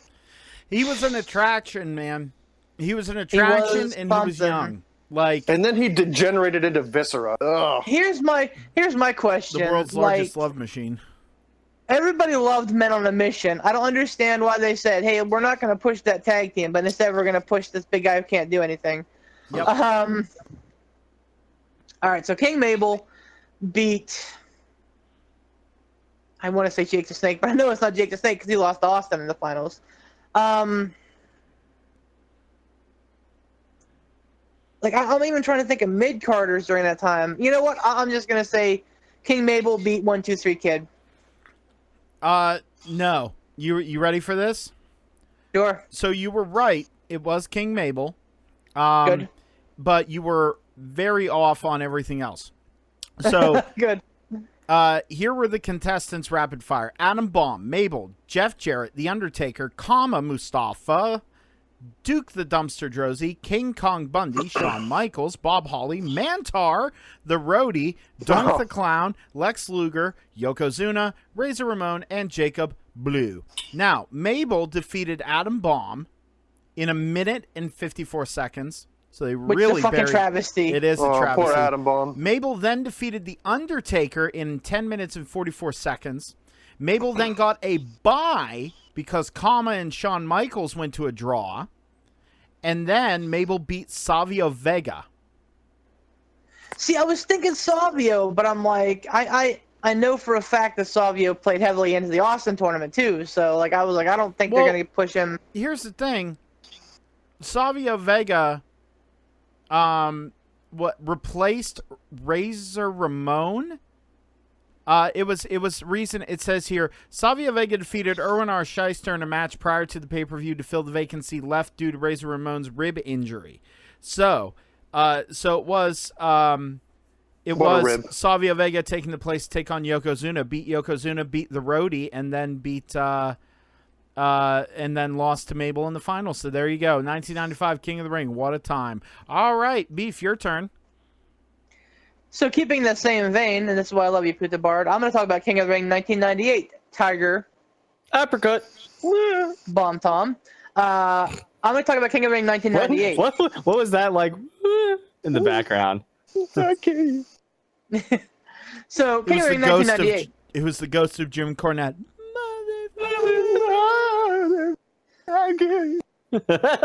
He was an attraction, man. He was an attraction, and he was young. Like, and then he degenerated into Viscera. Ugh. Here's my question. The world's largest love machine. Everybody loved Men on a Mission. I don't understand why they said, "Hey, we're not going to push that tag team, but instead we're going to push this big guy who can't do anything." Yep. All right, so King Mabel beat. I want to say Jake the Snake, but I know it's not Jake the Snake because he lost to Austin in the finals. I'm even trying to think of mid-carders during that time. You know what? I'm just going to say King Mabel beat 1-2-3 Kid. No. You ready for this? Sure. So you were right. It was King Mabel. Good. But you were very off on everything else. So Good. Here were the contestants rapid fire. Adam Baum, Mabel, Jeff Jarrett, The Undertaker, Mustafa, Duke the Dumpster Drozy, King Kong Bundy, Shawn Michaels, Bob Holly, Mantar, The Roadie, Dunk the Clown, Lex Luger, Yokozuna, Razor Ramon, and Jacob Blue. Now, Mabel defeated Adam Baum in 1 minute and 54 seconds. So they Which really is a fucking buried. travesty. It is a travesty. Poor Adam Bomb. Mabel then defeated The Undertaker in 10 minutes and 44 seconds. Mabel then got a bye because Kama and Shawn Michaels went to a draw. And then Mabel beat Savio Vega. See, I was thinking Savio, but I'm like, I know for a fact that Savio played heavily into the Austin tournament too. So I was like, I don't think they're going to push him. Here's the thing. Savio Vega replaced Razor Ramon? It says here, Savio Vega defeated Erwin R. Shyster in a match prior to the pay-per-view to fill the vacancy left due to Razor Ramon's rib injury. So it was Savio Vega taking the place to take on Yokozuna, beat the Roadie, and then and then lost to Mabel in the final. So there you go. 1995 King of the Ring. What a time. All right, Beef, your turn. So keeping that same vein, and this is why I love you, Puta Bard, I'm going to talk about King of the Ring 1998. Tiger. Uppercut. Bomb Tom. I'm going to talk about King of the Ring 1998. What was that like in the background? Okay. So King of the Ring 1998. It was the ghost of Jim Cornette.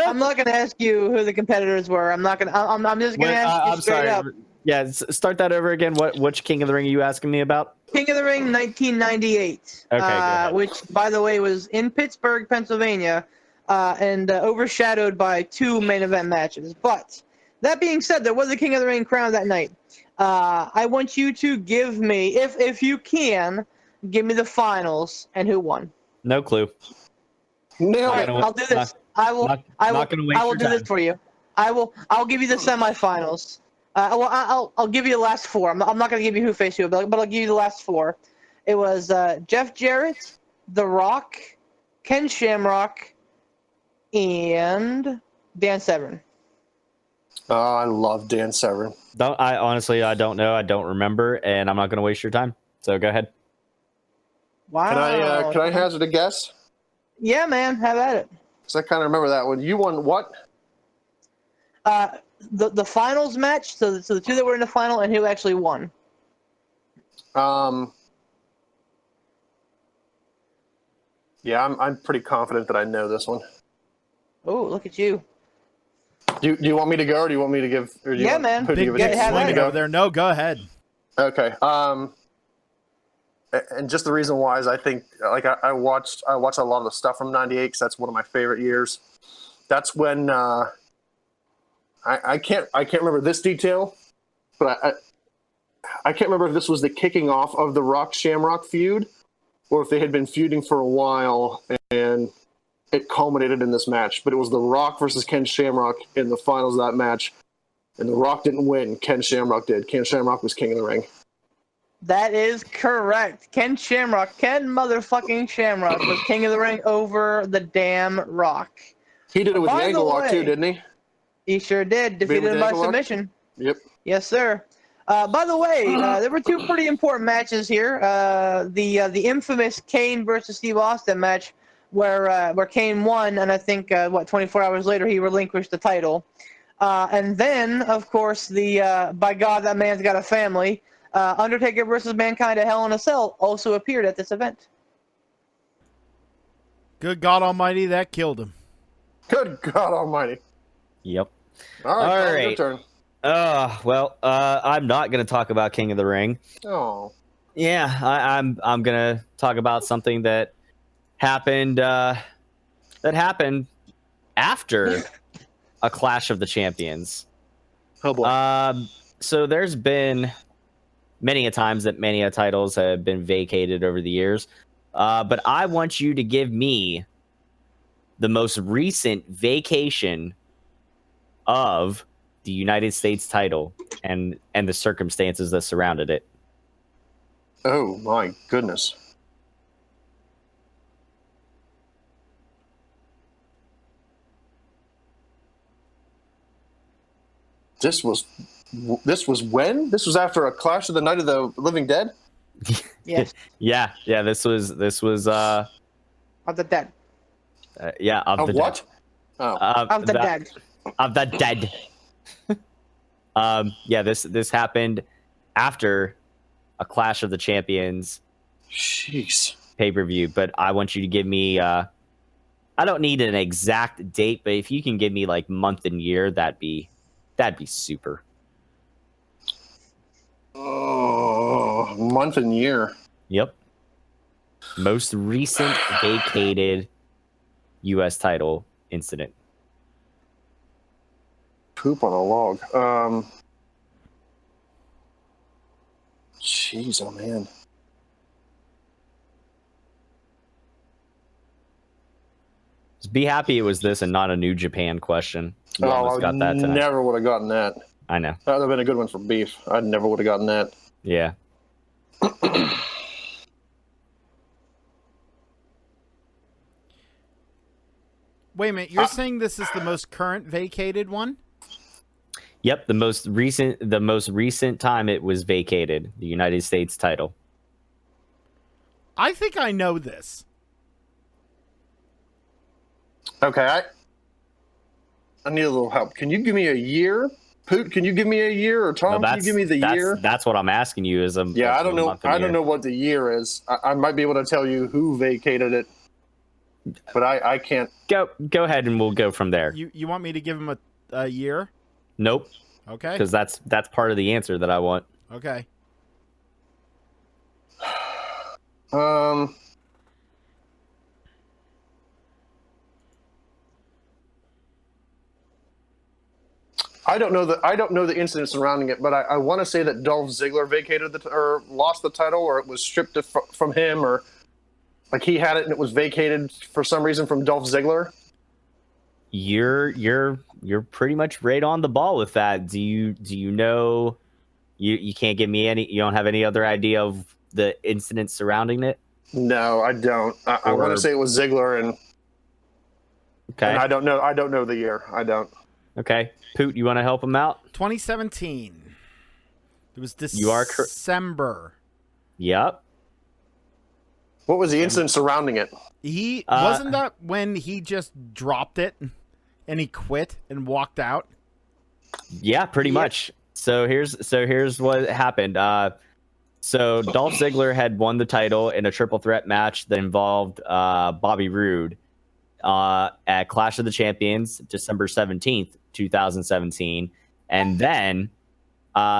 I'm not going to ask you who the competitors were. I'm just going to ask you straight up. Yeah, start that over again. Which King of the Ring are you asking me about? King of the Ring 1998. Okay, which, by the way, was in Pittsburgh, Pennsylvania, and overshadowed by 2 main event matches. But that being said, there was a King of the Ring crown that night. I want you to give me, if you can, give me the finals and who won. No clue. No. Right, I'll do this. I will do this for you. I'll give you the semifinals. I'll give you the last 4. I'm not going to give you who faced who, but I'll give you the last 4. It was Jeff Jarrett, The Rock, Ken Shamrock, and Dan Severn. Oh, I love Dan Severn. I honestly don't know. I don't remember, and I'm not going to waste your time. So go ahead. Wow. Can I hazard a guess? Yeah, man. Have at it. Because I kind of remember that one. You won what? The finals match. So the 2 that were in the final and who actually won. Yeah, I'm pretty confident that I know this one. Oh, look at you. Do you want me to go, or do you want me to give? Or do you want, man. who do you Big give it to? swing over there. No, go ahead. Okay. and just the reason why is I think like I watched a lot of the stuff from '98 because that's one of my favorite years. That's when I can't remember this detail, but I can't remember if this was the kicking off of the Rock Shamrock feud or if they had been feuding for a while and it culminated in this match. But it was The Rock versus Ken Shamrock in the finals of that match, and The Rock didn't win. Ken Shamrock did. Ken Shamrock was king of the ring. That is correct. Ken motherfucking Shamrock was king of the ring over the damn Rock. He did it with the By the ankle lock too, way- didn't he? He sure did. Defeated him by ankle lock? submission. Yep. Yes, sir. By the way, there were two pretty important matches here. The infamous Kane versus Steve Austin match, where Kane won, and I think 24 hours later he relinquished the title. And then, of course, the by God, that man's got a family. Undertaker versus Mankind at Hell in a Cell also appeared at this event. Good God Almighty, that killed him. Good God Almighty! Yep. All right, All Tom, your right. turn. I'm not going to talk about King of the Ring. Oh, Yeah, I'm going to talk about something that happened after a Clash of the Champions. oh boy. So there's been many a times that many a titles have been vacated over the years. But I want you to give me the most recent vacation of the United States title and the circumstances that surrounded it. Oh my goodness. This was when? This was after a Clash of the Night of the Living Dead? Yes, Yeah. This was of the dead. of Of the what? Oh. Of the dead. Of the dead. This happened after a Clash of the Champions Jeez. pay-per-view, but I want you to give me I don't need an exact date, but if you can give me like month and year, that'd be super. Oh, month and year. Yep. Most recent vacated US title incident. Poop on a log. Jeez, oh man. Just be happy it was this and not a New Japan question. You Oh, almost got that tonight. never would have gotten that. I know. That would have been a good one for beef. I never would have gotten that. Yeah. Wait a minute, you're saying this is the most current vacated one? Yep, the most recent time it was vacated, the United States title. I think I know this. Okay, I need a little help. Can you give me a year? Poot, can you give me a year? Or Tom, No, can you give me the year? That's what I'm asking you. Yeah, I don't know. I don't know what the year is. I might be able to tell you who vacated it, but I can't. Go ahead and we'll go from there. You want me to give him a year? Nope, Okay. because that's part of the answer that I want. Okay. I don't know the incident surrounding it, but I want to say that Dolph Ziggler vacated or lost the title, or it was stripped from him, or like he had it and it was vacated for some reason from Dolph Ziggler. You're pretty much right on the ball with that. Do you know? You can't give me any. You don't have any other idea of the incident surrounding it. No, I don't. I want to say it was Ziggler, and Okay. I don't know. I don't know the year. I don't. Okay. Poot, you want to help him out? 2017. It was You are December. Yep. What was the incident surrounding it? He wasn't that when he just dropped it and he quit and walked out? Yeah, pretty much. So here's what happened. So Dolph Ziggler had won the title in a triple threat match that involved Bobby Roode at Clash of the Champions, December 17th, 2017. And then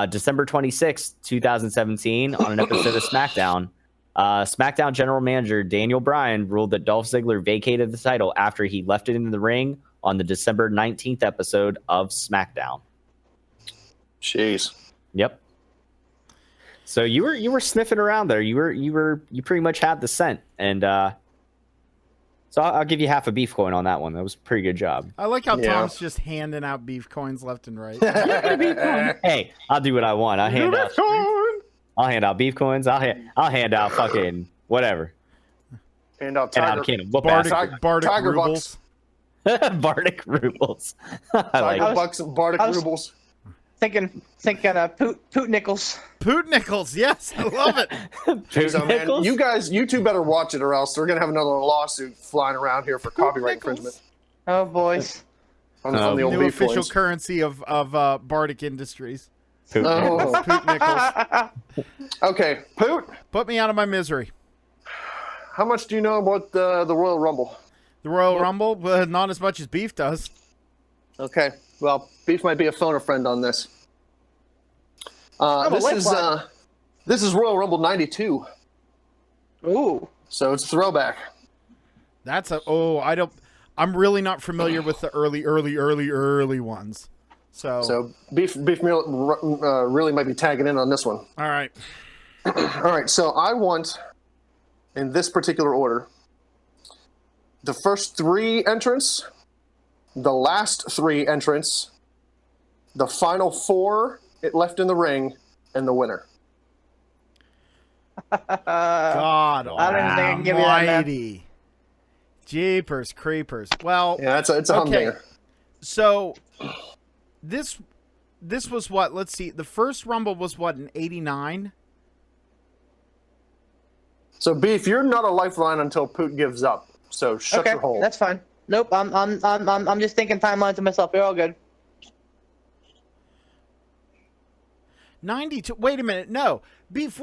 December 26th, 2017, on an episode of SmackDown, SmackDown General Manager Daniel Bryan ruled that Dolph Ziggler vacated the title after he left it in the ring on the December 19th episode of SmackDown. Jeez. Yep. So you were sniffing around there. You pretty much had the scent, and so I'll give you half a beef coin on that one. That was a pretty good job. I like how Tom's just handing out beef coins left and right. Hey, I'll do what I want. I'll hand out beef coins. I'll hand out fucking whatever. Hand out Hand tiger, out Bardic tiger rubles. Bardic rubles. tiger bucks and Bardic rubles. Thinking Poot Nickels. Poot Nickels, yes, I love it. So, man, you two better watch it, or else we're gonna have another lawsuit flying around here for copyright infringement. Oh, boys. On the old New beef official coins. currency of Bardic Industries. Poot Nickels. Oh. Poot Nickels. Okay, Poot. Put me out of my misery. How much do you know about the Royal Rumble? The Royal Rumble? Not as much as beef does. Okay, well, Beef might be a phone a friend on this. This is Royal Rumble 92. Ooh. So it's a throwback. I'm really not familiar with the early ones. So Beef really might be tagging in on this one. all right. All right, so I want, in this particular order, the first 3 entrants, the last 3 entrants, the final 4 left in the ring, and the winner. God I don't even think I can give you that, man. almighty. Jeepers creepers. Well, Yeah, it's a okay. humdinger. So this was what? Let's see. The first Rumble was what, in 89? So Beef, you're not a lifeline until Poot gives up. So shut Okay, your hole. that's fine. Nope, I'm just thinking timeline to myself. You're all good. 92. Wait a minute. No. Beef,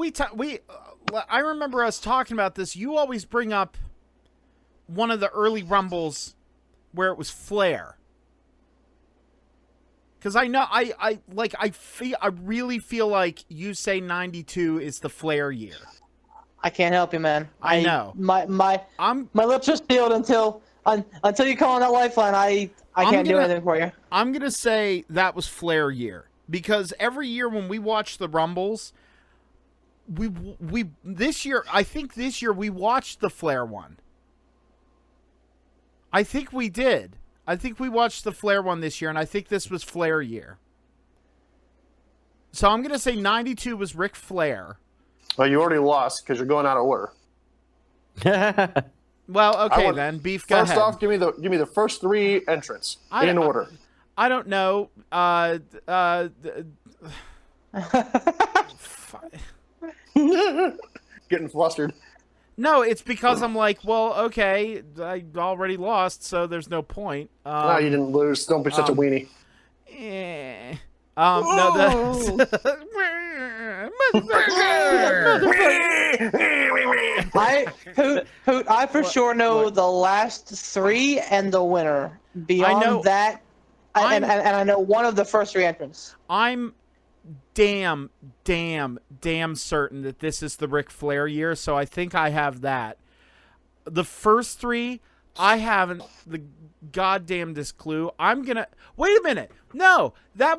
I remember us talking about this. You always bring up one of the early Rumbles where it was Flair. Cuz I know I really feel like you say 92 is the Flair year. I can't help you, man. I know. My lips are sealed until you call on that lifeline. I can't do anything for you. I'm going to say that was Flair year. Because every year when we watch the Rumbles, I think this year we watched the Flair one. I think we did. I think we watched the Flair one this year, and I think this was Flair year. So I'm going to say 92 was Ric Flair. Well, you already lost because you're going out of order. Well, okay then. Beef, go ahead. First off, give me the first 3 entrants in order. I don't know. Getting flustered. No, it's because I'm like, well, okay, I already lost, so there's no point. No, you didn't lose. Don't be such a weenie. No, I for sure know the last 3 and the winner. Beyond that, and I know one of the first 3 entrants. I'm damn certain that this is the Ric Flair year, so I think I have that. The first 3, I haven't the goddamnedest clue. I'm gonna wait a minute. No, that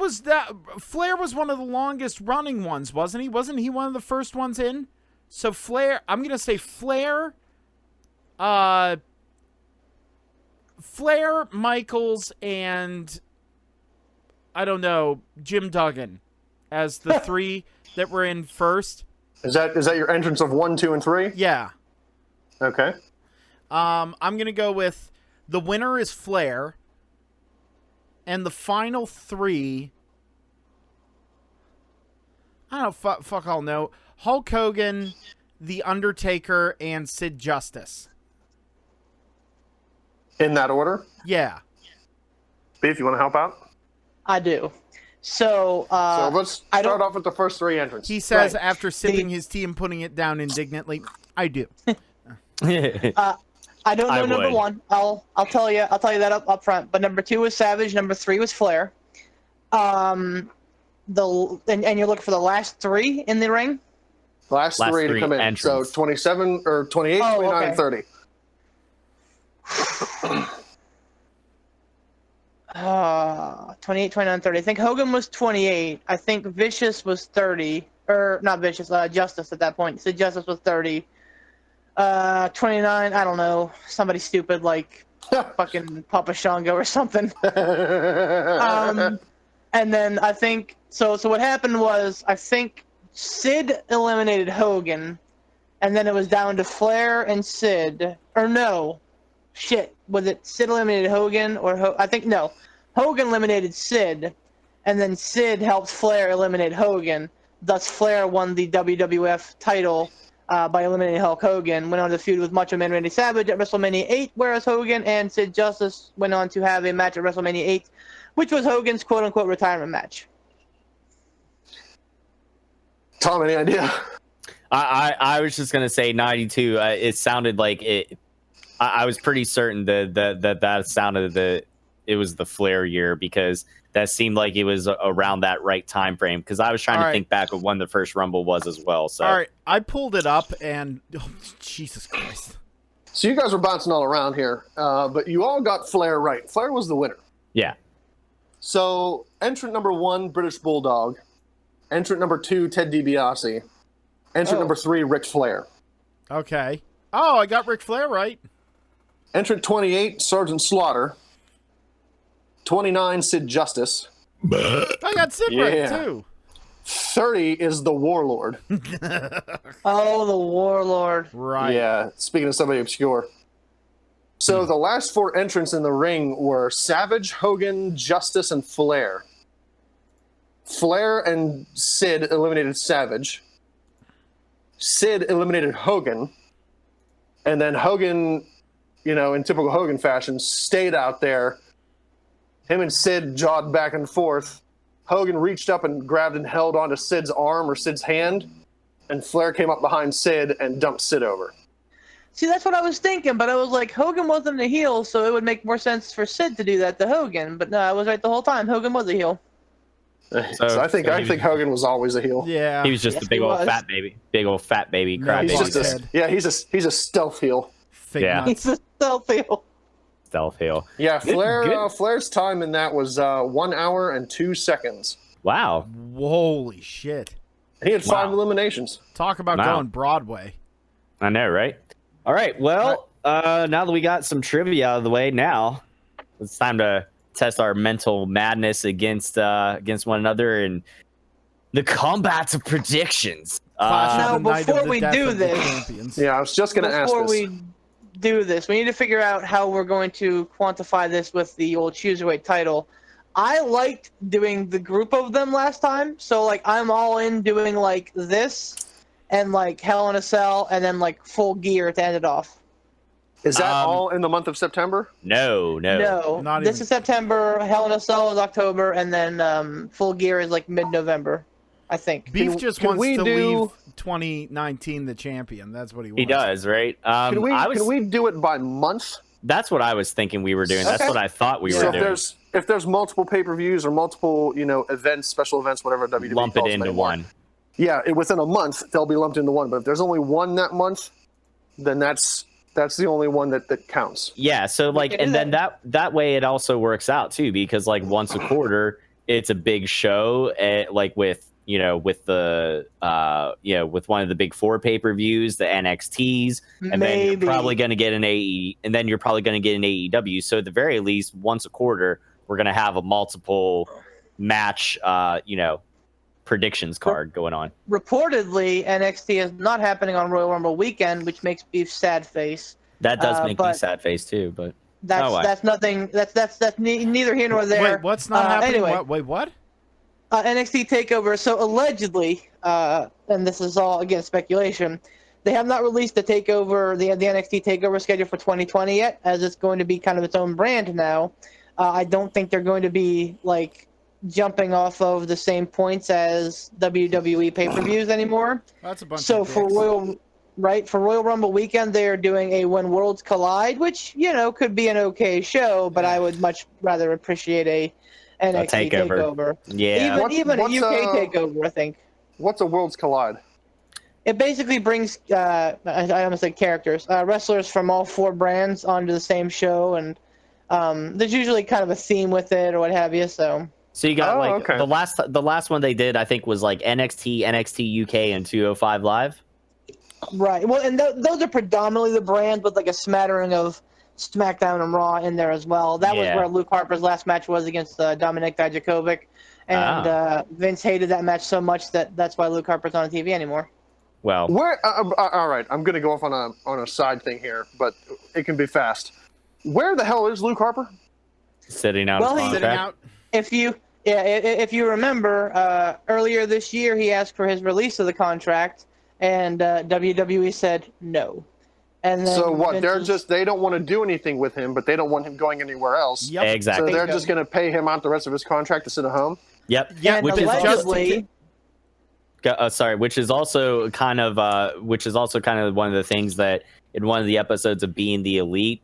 Flair was one of the longest running ones, wasn't he? Wasn't he one of the first ones in? So Flair, I'm gonna say Flair, Michaels, and I don't know, Jim Duggan as the 3 that were in first. Is that your entrance of 1, 2, and 3? Yeah. Okay. I'm gonna go with the winner is Flair, and the final 3. I don't fuck all know. Hulk Hogan, The Undertaker, and Sid Justice. In that order? Yeah. Beef, you want to help out? I do. So let's start off with the first 3 entrants. He says after sipping his tea and putting it down indignantly, I do. I don't know number 1. I'll tell you that up front. But number 2 was Savage. Number 3 was Flair. And you're looking for the last 3 in the ring. Last three to come in. entrants. So 27 or 28, 29, and 30. 28, 29, 30. I think Hogan was 28. I think Vicious was 30. Or, not Vicious, Justice at that point. So Justice was 30. 29, I don't know. Somebody stupid like fucking Papa Shango or something. And then I think, so what happened was, I think Sid eliminated Hogan. And then it was down to Flair and Sid. Or no. Shit. Was it Sid eliminated Hogan? Or I think, no. Hogan eliminated Sid. And then Sid helped Flair eliminate Hogan. Thus, Flair won the WWF title by eliminating Hulk Hogan. Went on to feud with Macho Man Randy Savage at WrestleMania 8, whereas Hogan and Sid Justice went on to have a match at WrestleMania 8, which was Hogan's quote-unquote retirement match. Tom, any idea? I was just gonna say 92. It sounded like it. I was pretty certain that sounded it was the Flair year, because that seemed like it was around that right time frame. Because I was trying to think back of when the first Rumble was as well. So all right, I pulled it up and Jesus Christ. So you guys were bouncing all around here, but you all got Flair right. Flair was the winner. yeah. So entrant number 1, British Bulldog. Entrant number 2, Ted DiBiase. Entrant number 3, Ric Flair. Okay. Oh, I got Ric Flair right. Entrant 28, Sergeant Slaughter. 29, Sid Justice. I got Sid right too. 30 is the Warlord. Oh, the Warlord. Right. Yeah, speaking of somebody obscure. So the last 4 entrants in the ring were Savage, Hogan, Justice, and Flair. Flair and Sid eliminated Savage. Sid eliminated Hogan. And then Hogan, in typical Hogan fashion, stayed out there. Him and Sid jogged back and forth. Hogan reached up and grabbed and held onto Sid's arm or Sid's hand. And Flair came up behind Sid and dumped Sid over. See, that's what I was thinking, but I was like, Hogan wasn't a heel, so it would make more sense for Sid to do that to Hogan. But no, I was right the whole time. Hogan was a heel. So I think Hogan was always a heel. Yeah. He was just a big old fat baby. Big old fat baby. No, He's Crybaby. just he's a stealth heel. Fake Yeah. nuts. He's a stealth heel. Stealth heel. Yeah, Good. Flair's time in that was 1 hour and 2 seconds. Wow. Holy shit. He had 5 eliminations. Talk about Wow. going Broadway. I know, right? All right. Well, now that we got some trivia out of the way, now it's time to test our mental madness against one another and the combats of predictions. Clash now, of the Night before of the we Death do of the this- Champions. Yeah, I was just going to ask Before this. we do this, we need to figure out how we're going to quantify this with the old Cruiserweight title. I liked doing the group of them last time, so like I'm all in doing like this and like Hell in a Cell and then like Full Gear to end it off. Is that all in the month of September? No. No, Not this even- is September, Hell in a Cell is October, and then Full Gear is like mid-November, I think. Beef just can wants we to do- leave 2019 the champion. That's what he wants. He does, right? Can we do it by month? That's what I was thinking we were doing. That's Okay. what I thought we So were if doing. there's multiple pay-per-views or multiple, events, special events, whatever WWE Lump it calls them into anymore, one. Yeah, within a month they'll be lumped into one. But if there's only one that month, then that's the only one that counts. Yeah, so like, can do and then that way it also works out too, because like once a quarter, it's a big show, like with the with one of the big 4 pay-per-views, the NXTs, and then you're Maybe. probably going to get an AEW. So at the very least, once a quarter, we're going to have a multiple match, predictions card going on. Reportedly, NXT is not happening on Royal Rumble weekend, which makes Beef sad face. That does make me but- sad face too, but That's Oh, that's nothing. That's neither here nor there. Wait, what's not happening? Anyway, What? Wait, what? NXT Takeover. So allegedly, and this is all again speculation, they have not released the Takeover, the NXT Takeover schedule for 2020 yet, as it's going to be kind of its own brand now. I don't think they're going to be like jumping off of the same points as WWE pay-per-views anymore. That's a bunch So of for dicks. Royal Rumble weekend, they are doing a When Worlds Collide, which could be an okay show, but I would much rather appreciate a NXT takeover. takeover. yeah. Even a What's, UK takeover, I think. What's a Worlds Collide? it basically brings I almost said characters, wrestlers from all 4 brands onto the same show, and there's usually kind of a theme with it or what have you. So So you got okay. the last one they did, I think, was like NXT, NXT UK, and 205 Live. right, well, and those are predominantly the brands, with like a smattering of SmackDown and Raw in there as well. That was where Luke Harper's last match was against Dominik Dijakovic, and Vince hated that match so much that's why Luke Harper's on TV anymore. Well, Where? All right, I'm gonna go off on a side thing here, but it can be fast. Where the hell is Luke Harper? sitting out. Well, of he's Sitting contract. out. If you remember, earlier this year he asked for his release of the contract, and WWE said no. And then So what? Vince They don't want to do anything with him, but they don't want him going anywhere else. Yep. Exactly. So they're Bingo. just gonna pay him out the rest of his contract to sit at home. Yep. Yeah, and which is allegedly, which is also kind of one of the things that in one of the episodes of Being the Elite,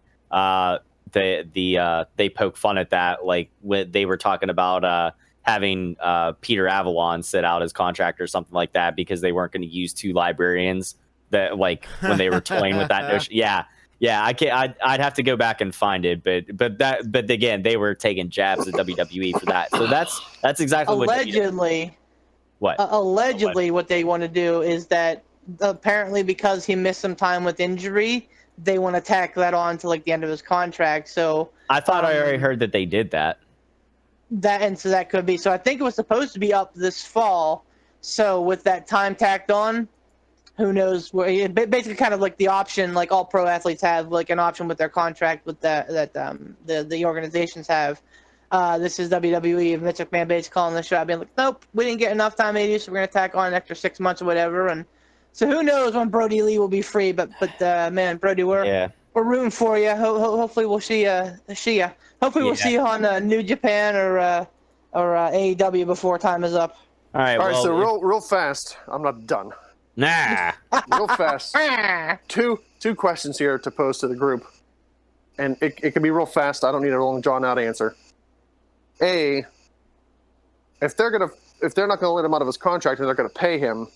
they poke fun at that, like when they were talking about having Peter Avalon sit out his contract or something like that because they weren't going to use 2 librarians that, like, when they were toying with that notion. Yeah, I can't. I'd have to go back and find it, but again, they were taking jabs at WWE for that. So that's exactly allegedly, what. allegedly, what they want to do is that apparently because he missed some time with injury, they want to tack that on to like the end of his contract. So I thought I already heard that they did that. so that could be. So I think it was supposed to be up this fall. So with that time tacked on, who knows? Basically, kind of like the option, like all pro athletes have, like an option with their contract with the organizations have. This is WWE and Vince McMahon basically calling the shot, being like, nope, we didn't get enough time 80, so we're gonna tack on an extra 6 months or whatever. And so who knows when Brody Lee will be free? But man, Brody, we're rooting for you. Hopefully we'll see you. Hopefully we'll see you on New Japan or AEW before time is up. All right. All right, well, so real fast. I'm not done. nah. Real fast. Two questions here to pose to the group, and it can be real fast. I don't need a long drawn out answer. A, if they're not gonna let him out of his contract and they're gonna pay him,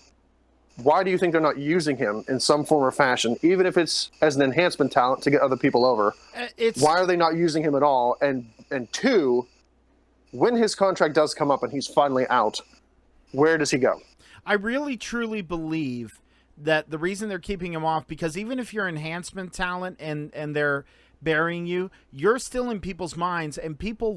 why do you think they're not using him in some form or fashion, even if it's as an enhancement talent to get other people over? Why are they not using him at all? And 2, when his contract does come up and he's finally out, where does he go? I really truly believe that the reason they're keeping him off, because even if you're enhancement talent and they're burying you, you're still in people's minds, and people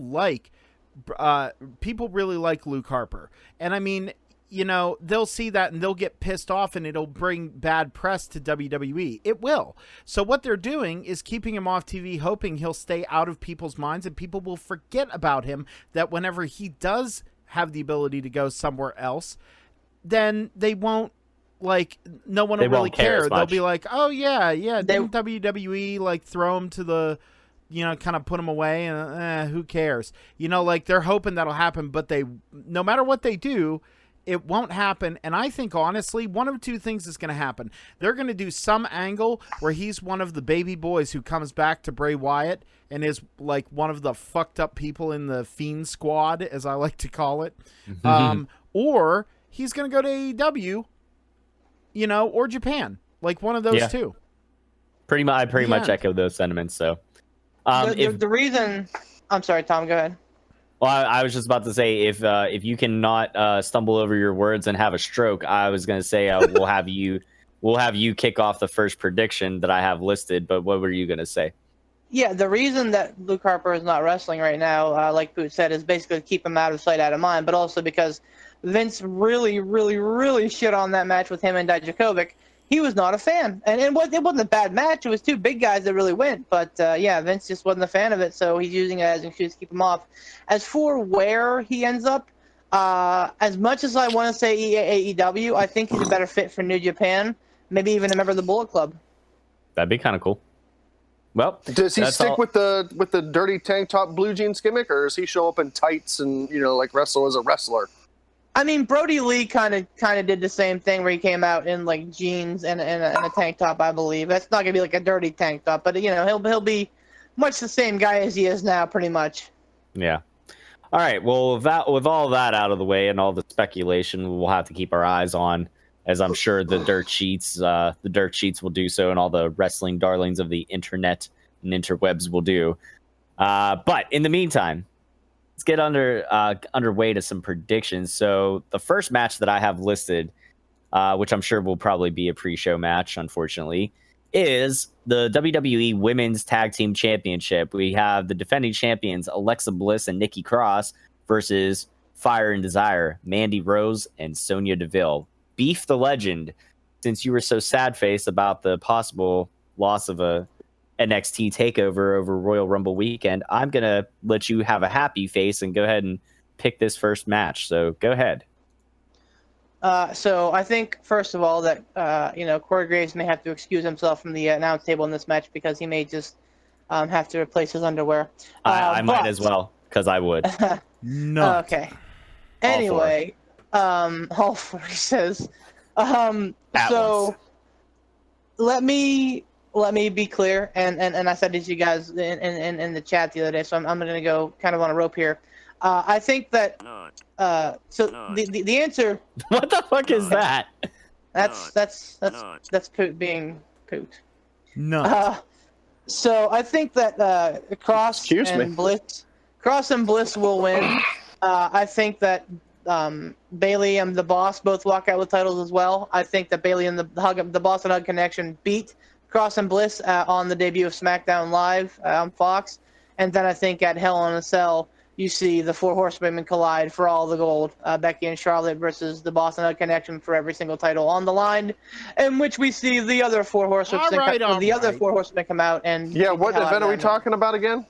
really like Luke Harper. And I mean, you know, they'll see that and they'll get pissed off, and it'll bring bad press to WWE. It will. So what they're doing is keeping him off TV, hoping he'll stay out of people's minds and people will forget about him, that whenever he does have the ability to go somewhere else, then they won't, like, no one will really care. They'll be like, oh yeah, didn't WWE like throw him to the, you know, kind of put him away, and who cares? You know, like, they're hoping that'll happen, but no matter what they do, it won't happen. And I think, honestly, one of 2 things is going to happen. They're going to do some angle where he's one of the baby boys who comes back to Bray Wyatt and is like one of the fucked up people in the Fiend Squad, as I like to call it. Or he's going to go to AEW, you know, or Japan, like one of those 2. I pretty much echo those sentiments. So, the reason, I'm sorry, Tom, go ahead. Well, I was just about to say, if you cannot stumble over your words and have a stroke, I was going to say we'll have you kick off the first prediction that I have listed. But what were you going to say? Yeah, the reason that Luke Harper is not wrestling right now, like Boot said, is basically to keep him out of sight, out of mind, but also because Vince really, really, really shit on that match with him and Dijakovic. He was not a fan. And it wasn't a bad match. It was 2 big guys that really went. But, Vince just wasn't a fan of it, so he's using it as an excuse to keep him off. As for where he ends up, as much as I want to say AEW, I think he's a better fit for New Japan, maybe even a member of the Bullet Club. That'd be kind of cool. Well, does he stick with the dirty tank top blue jeans gimmick, or does he show up in tights and, you know, like wrestle as a wrestler? I mean, Brody Lee kind of did the same thing where he came out in like jeans and a tank top, I believe. That's not gonna be like a dirty tank top, but you know, he'll be much the same guy as he is now, pretty much. Yeah. All right. Well, with all that out of the way and all the speculation, we'll have to keep our eyes on as I'm sure the dirt sheets will do so, and all the wrestling darlings of the internet and interwebs will do. But in the meantime, let's get underway to some predictions. So the first match that I have listed, which I'm sure will probably be a pre-show match, unfortunately, is the WWE Women's Tag Team Championship. We have the defending champions Alexa Bliss and Nikki Cross versus Fire and Desire, Mandy Rose and Sonya Deville. Beef the Legend, since you were so sad-faced about the possible loss of a NXT takeover over Royal Rumble weekend, I'm going to let you have a happy face and go ahead and pick this first match. So go ahead. So I think, first of all, that Corey Graves may have to excuse himself from the announce table in this match because he may just have to replace his underwear. I might as well, because I would. No. Okay. Anyway, all four, he says. So let me be clear, and I said this to you guys in the chat the other day, so I'm going to go kind of on a rope here. I think that the answer. What the fuck is that? That's poot being poot. No. So I think that Cross and Bliss will win. I think that Bailey and the Boss both walk out with titles as well. I think that Bailey and the Boss and Hug Connection beat Cross and Bliss on the debut of SmackDown Live on Fox, and then I think at Hell in a Cell you see the Four Horsewomen collide for all the gold. Becky and Charlotte versus the Boss and Hug Connection for every single title on the line, in which we see the other Four Horsewomen Four Horsewomen come out and what event are we talking about again?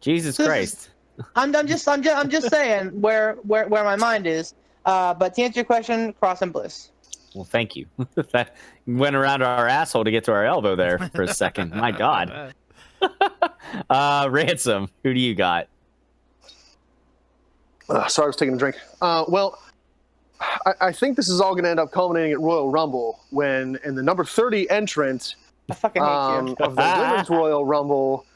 Jesus Christ. I'm just saying where my mind is. But to answer your question, Cross and Bliss. Well, thank you. That went around our asshole to get to our elbow there for a second. My God. Ransom, who do you got? Sorry, I was taking a drink. Well, I think this is all going to end up culminating at Royal Rumble when, in the number 30 entrant I fucking hate you. of the Women's Royal Rumble,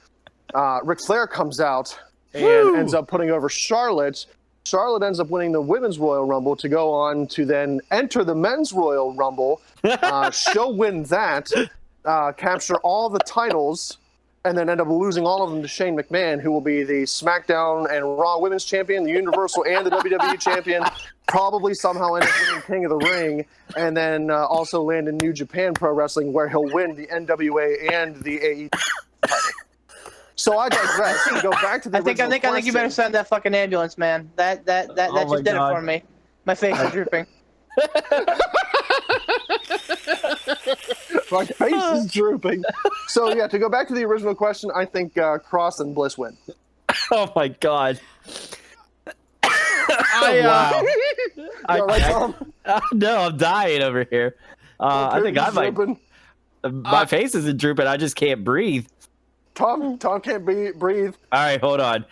Ric Flair comes out and ends up putting over Charlotte. Charlotte ends up winning the Women's Royal Rumble to go on to then enter the Men's Royal Rumble. She'll win that, capture all the titles, and then end up losing all of them to Shane McMahon, who will be the SmackDown and Raw Women's Champion, the Universal and the WWE Champion, probably somehow end up winning King of the Ring, and then also land in New Japan Pro Wrestling, where he'll win the NWA and the AEW title. So I digress. Go back to the original I think you better send that fucking ambulance, man. That just did it for me. My face is drooping. My face is drooping. So yeah, to go back to the original question, I think Cross and Bliss win. Oh my God. Wow. Tom? No, I'm dying over here. I think I might. Drooping. My face isn't drooping. I just can't breathe. Tom can't breathe. All right, hold on.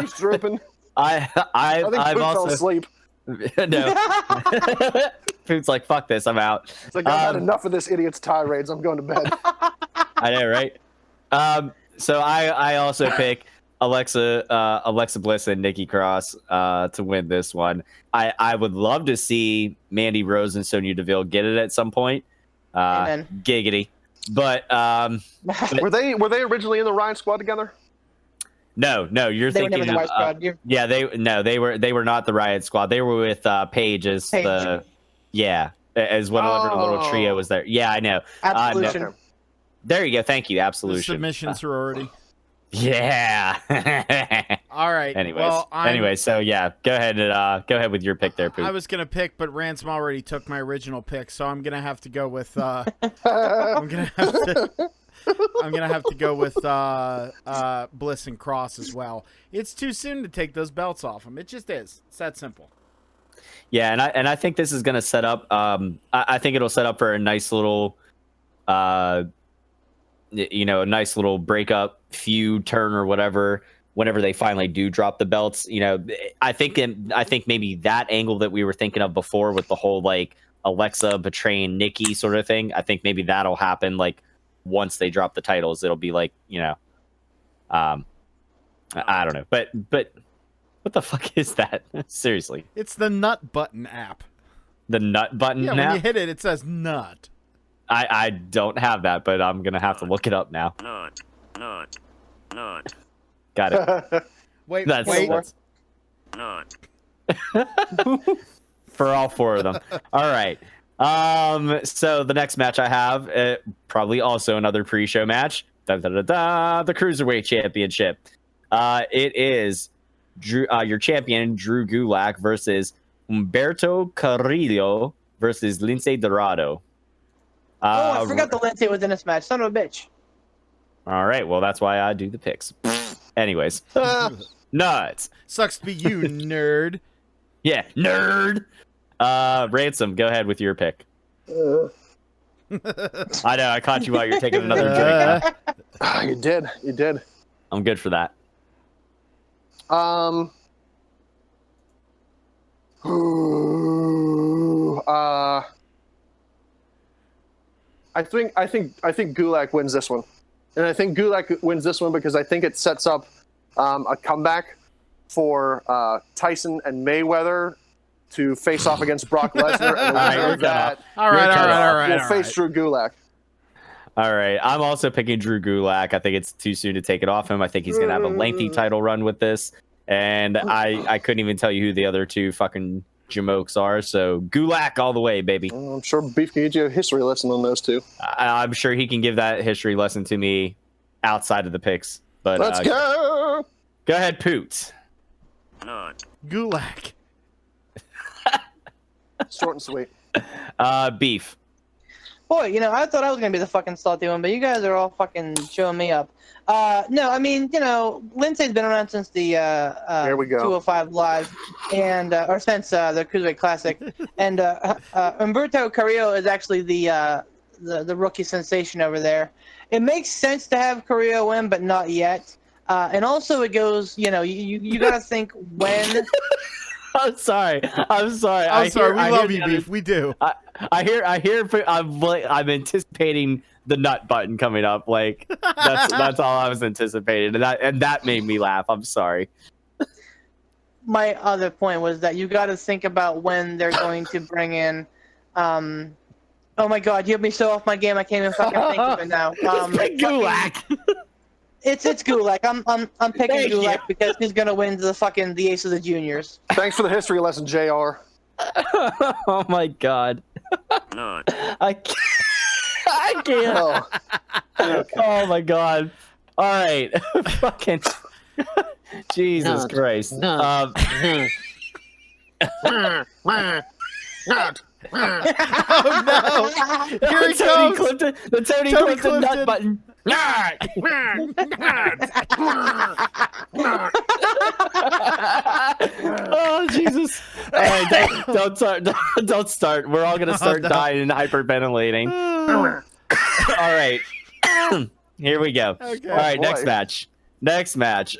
He's drooping. I think I've Poot also fell asleep. No. Poot's like, fuck this, I'm out. It's like, I've had enough of this idiot's tirades. I'm going to bed. I know, right? So I also pick Alexa Bliss and Nikki Cross to win this one. I would love to see Mandy Rose and Sonya Deville get it at some point. Giggity. But were they originally in the Riot Squad together? No, you're they thinking were never the Riot Squad. Yeah, they were not the Riot Squad. They were with Paige as Paige. as whatever little trio was there. Yeah, I know. Absolution. No. There you go. Thank you, The Absolution. submission sorority. Yeah. All right. Anyways, so yeah, go ahead with your pick there, Poop. I was gonna pick, but Ransom already took my original pick, so I'm gonna have to go with. I'm gonna have to go with Bliss and Cross as well. It's too soon to take those belts off them. It just is. It's that simple. Yeah, and I think this is gonna set up. I think it'll set up for a nice little. A nice little breakup feud turn or whatever whenever they finally do drop the belts. I think maybe that angle that we were thinking of before with the whole like Alexa betraying Nikki sort of thing, I think maybe that'll happen like once they drop the titles. It'll be like, I don't know, but what the fuck is that? Seriously, it's the Nut Button app. The nut button Yeah, now? when you hit it, it says nut. I don't have that, but I'm gonna have to look it up now. Nut. Got it. Wait, That's Nut. for all 4 of them. All right. So the next match I have, probably also another pre-show match. The Cruiserweight Championship. It is your champion Drew Gulak versus Humberto Carrillo versus Lince Dorado. I forgot the Lince was in this match. Son of a bitch. All right. Well, that's why I do the picks. Anyways, nuts. Sucks to be you, nerd. Yeah, nerd. Ransom, go ahead with your pick. I know, I caught you while you're taking another drink. You did. I'm good for that. I think Gulak wins this one, and I think Gulak wins this one because I think it sets up a comeback for Tyson and Mayweather to face off against Brock Lesnar, and the winner of that All right. will face Drew Gulak. All right, I'm also picking Drew Gulak. I think it's too soon to take it off him. I think he's going to have a lengthy title run with this, and I couldn't even tell you who the other 2 fucking jamokes are, so Gulak all the way, baby. I'm sure Beef can get you a history lesson on those 2. I'm sure he can give that history lesson to me outside of the picks. But Let's go! Go ahead, Poot. Nut. Gulak. Short and sweet. Beef. Boy, I thought I was going to be the fucking salty one, but you guys are all fucking showing me up. No, I mean, Lindsay's been around since the There we go. 205 Live, and or since the Cruiserweight Classic, and Humberto Carrillo is actually the rookie sensation over there. It makes sense to have Carrillo win, but not yet. And also, it goes, you got to think when. I'm sorry. I'm sorry. We love you, Beef. We do. I hear. I'm anticipating the nut button coming up. Like that's all I was anticipating, and that made me laugh. I'm sorry. My other point was that you got to think about when they're going to bring in. Oh my God! You have me so off my game. I can't even fucking think of it now. Gulak. It's Gulak. I'm picking Thank Gulak you. because he's gonna win the Ace of the Juniors. Thanks for the history lesson, JR. Oh my God. Nut. I can't. Oh. Okay. Oh my God. All right. Fucking. Jesus Christ. Nut. Oh no! Here he Tony comes. Clifton, the Tony Clifton nut button. Oh Jesus! All right, don't start. We're all gonna start dying and hyperventilating. All right, here we go. Okay. All right, boy. next match.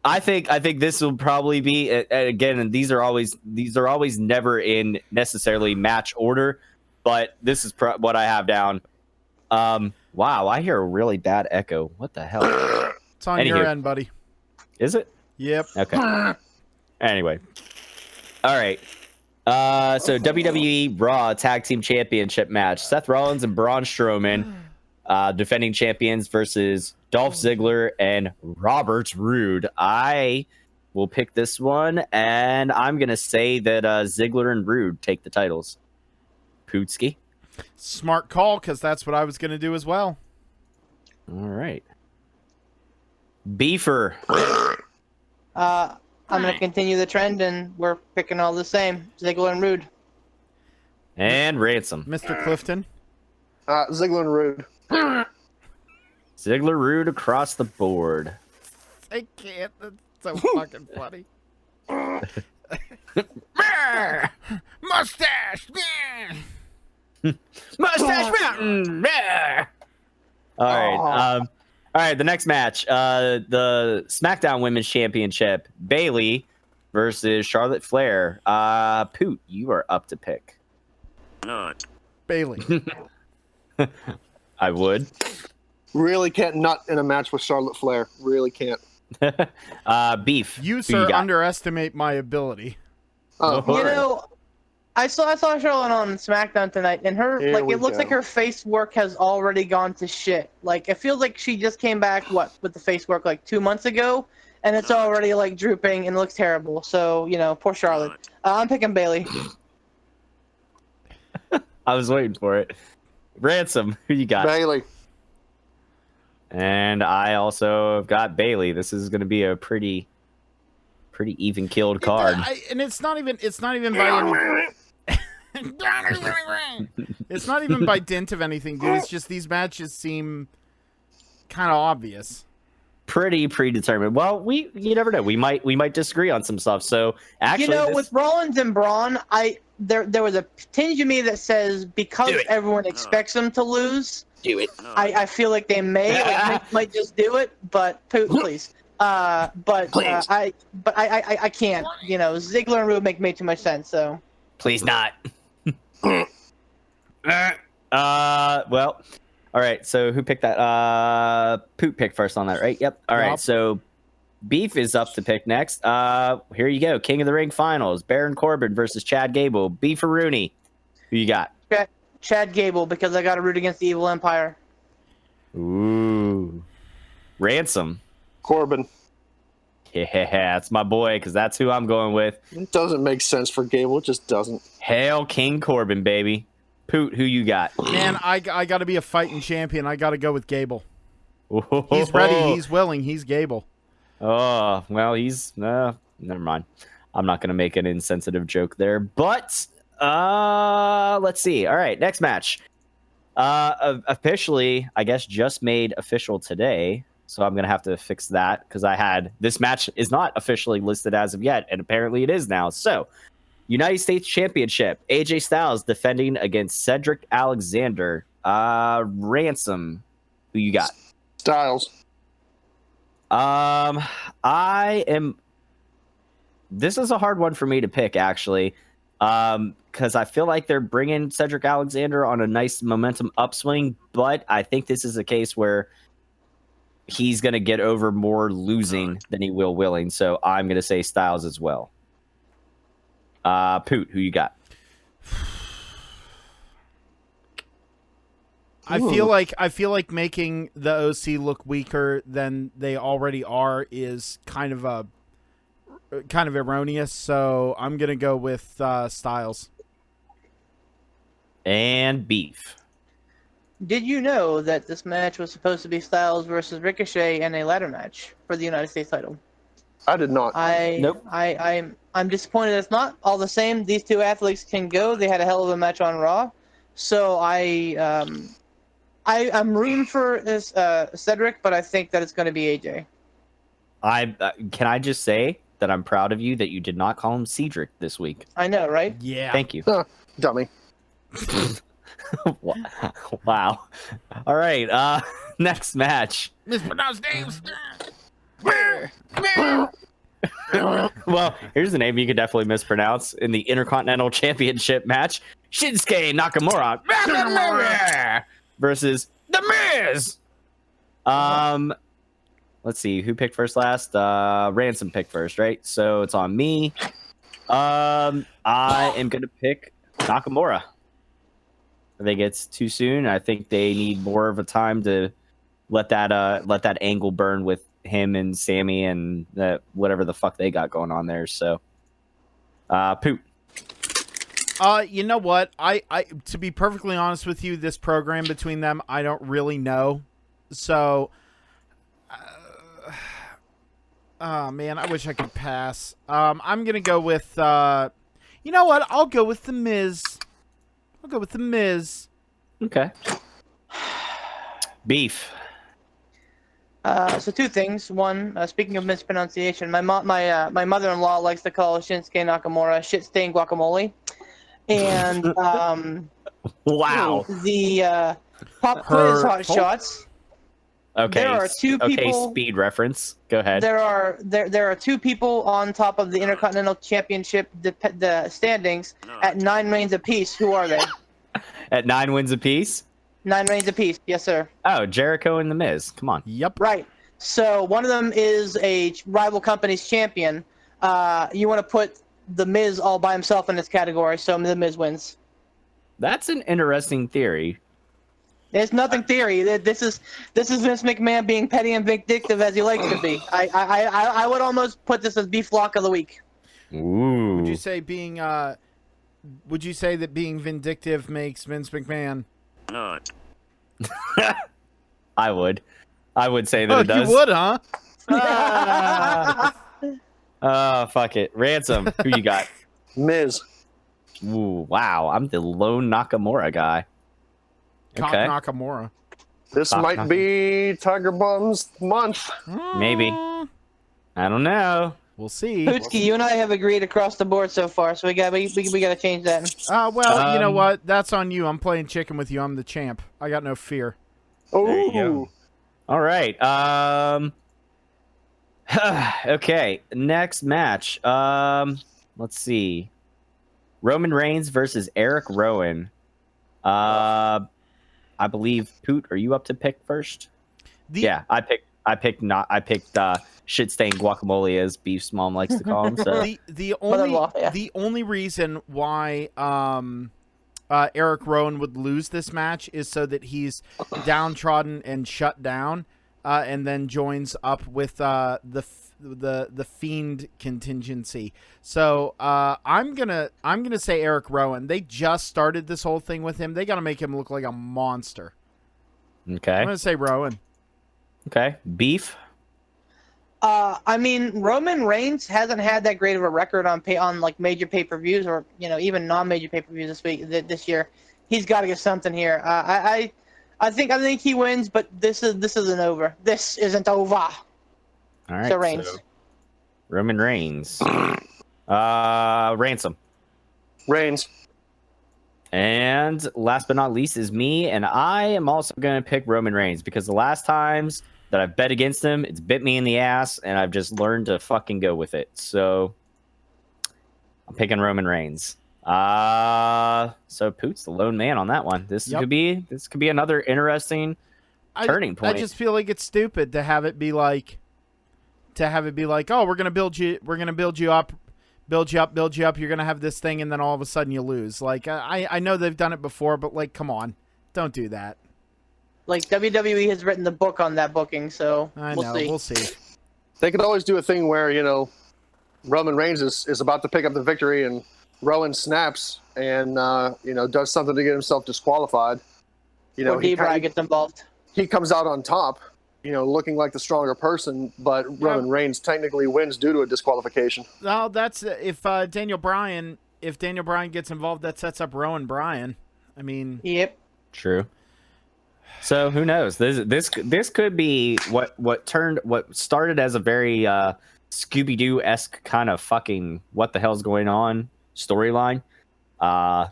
I think this will probably be again, and these are always never in necessarily match order, but this is what I have down. Wow, I hear a really bad echo. What the hell? It's on your end, buddy. Is it? Yep. Okay. Anyway. All right. So WWE Raw Tag Team Championship match. Seth Rollins and Braun Strowman, defending champions versus Dolph Ziggler and Robert Roode. I will pick this one, and I'm going to say that Ziggler and Roode take the titles. Pootski. Smart call, because that's what I was going to do as well. All right. Beefer. I'm going to continue the trend, and we're picking all the same. Ziggler and Rude. And Ransom. Mr. Clifton. Ziggler and Rude. Ziggler Roode across the board. I can't. That's so fucking funny. Mustache! Mustache Mountain! All right, the next match. The SmackDown Women's Championship. Bayley versus Charlotte Flair. Poot, you are up to pick. Nut. Bailey. I would. Really can't nut in a match with Charlotte Flair. Really can't. Beef. You, who sir, got? underestimate my ability. Oh, You know, I saw Charlotte on SmackDown tonight, and her Here we it looks go. like her face work has already gone to shit. Like it feels like she just came back with the face work like 2 months ago, and it's already like drooping and looks terrible. So poor Charlotte. I'm picking Bailey. I was waiting for it. Ransom, who you got? Bailey. And I also have got Bailey. This is going to be a pretty even killed card. And it's not even by it's not even by dint of anything, dude. It's just these matches seem kind of obvious. Pretty predetermined. Well, you never know. We might disagree on some stuff. So actually, With Rollins and Braun, there was a tinge of me that says because everyone expects them to lose, do it. I feel like they might just do it, but please. I can't. Ziggler and Rude make too much sense. So Please not. Well, all right. So who picked that? Poot picked first on that, right? Yep. All right. Yep. So Beef is up to pick next. Here you go. King of the Ring finals. Baron Corbin versus Chad Gable. Beef or Rooney? Who you got? Chad Gable, because I got to root against the Evil Empire. Ooh. Ransom. Corbin. Yeah, that's my boy, because that's who I'm going with. It doesn't make sense for Gable. It just doesn't. Hail King Corbin, baby. Poot, who you got? Man, I got to be a fighting champion. I got to go with Gable. He's ready. He's willing. He's Gable. Oh, well, he's... never mind. I'm not going to make an insensitive joke there. But, let's see. All right, next match. Officially, I guess, just made official today. So I'm going to have to fix that because this match is not officially listed as of yet, and apparently it is now. So, United States Championship, AJ Styles defending against Cedric Alexander. Ransom, who you got? Styles. This is a hard one for me to pick, actually, because I feel like they're bringing Cedric Alexander on a nice momentum upswing, but I think this is a case where he's going to get over more losing than he will willing. So I'm going to say Styles as well. Poot, who you got? I feel like making the OC look weaker than they already are is kind of erroneous. So I'm going to go with Styles. And Beef. Did you know that this match was supposed to be Styles versus Ricochet in a ladder match for the United States title? I did not. Nope. I'm disappointed it's not all the same. These two athletes can go. They had a hell of a match on Raw. So I'm rooting for this Cedric, but I think that it's going to be AJ. Can I just say that I'm proud of you that you did not call him Cedric this week. I know, right? Yeah. Thank you. Dummy. Wow. All right. Next match. Mispronounced names. Well, here's the name you could definitely mispronounce in the Intercontinental Championship match: Shinsuke Nakamura versus The Miz. Let's see who picked first last. Ransom picked first, right? So it's on me. I am gonna pick Nakamura. I think it's too soon. I think they need more of a time to let that angle burn with him and Sammy and whatever the fuck they got going on there. So, Poot. You know what? I to be perfectly honest with you, this program between them, I don't really know. So, oh man, I wish I could pass. I'm gonna go with. You know what? I'll go with The Miz. Okay. Beef. So two things. One, speaking of mispronunciation, my mother-in-law likes to call Shinsuke Nakamura shit-stained guacamole, and Wow. the pop quiz hot shots. Okay. There are two people. Okay, speed reference. Go ahead. There are two people on top of the Intercontinental Championship the standings at 9 reigns apiece. Who are they? At 9 wins apiece? 9 reigns apiece. Yes, sir. Oh, Jericho and The Miz. Come on. Yep. Right. So one of them is a rival company's champion. You want to put The Miz all by himself in this category, so the Miz wins. That's an interesting theory. It's nothing theory. This is Vince McMahon being petty and vindictive as he likes to be. I would almost put this as beef lock of the week. Ooh. Would you say that being vindictive makes Vince McMahon? Not. I would say that it does. You would, huh? Oh, fuck it. Ransom, who you got? Miz. Ooh, wow. I'm the lone Nakamura guy. Cock Okay. Nakamura. This might be Tiger Bum's month. Maybe. I don't know. We'll see. Pootsky, you and I have agreed across the board so far, so we got to change that. Well, you know what? That's on you. I'm playing chicken with you. I'm the champ. I got no fear. There you go. Oh, All right. Okay. Next match. Let's see. Roman Reigns versus Eric Rowan. I believe Poot. Are you up to pick first? Yeah, I picked shit stained guacamole, as Beef's mom likes to call him. So The Mother-in-law, only reason why Eric Rowan would lose this match is so that he's downtrodden and shut down, and then joins up with the Fiend contingency. So I'm gonna say Eric Rowan. They just started this whole thing with him. They got to make him look like a monster. okay. I'm gonna say Rowan. Okay. Beef. I mean, Roman Reigns hasn't had that great of a record on like major pay-per-views or even non-major pay-per-views this year. He's got to get something here. I think he wins, but this isn't over. This isn't over. All right. So Reigns. Roman Reigns. Ransom. Reigns. And last but not least is me, and I am also going to pick Roman Reigns because the last times that I've bet against him, it's bit me in the ass, and I've just learned to fucking go with it. So I'm picking Roman Reigns. So Poot's the lone man on that one. This could be another interesting turning point. I just feel like it's stupid to have it be like, oh, we're gonna build you up. You're gonna have this thing, and then all of a sudden you lose. Like I know they've done it before, but like, come on, don't do that. Like WWE has written the book on that booking, so We'll see. They could always do a thing where, Roman Reigns is about to pick up the victory and Rowan snaps and, does something to get himself disqualified. Or D-Bry gets involved. He comes out on top, looking like the stronger person, but Roman Reigns technically wins due to a disqualification. Well, that's if Daniel Bryan gets involved, that sets up Rowan Bryan. I mean, yep, true. So who knows? This could be what started as a very Scooby-Doo-esque kind of fucking what the hell's going on storyline. I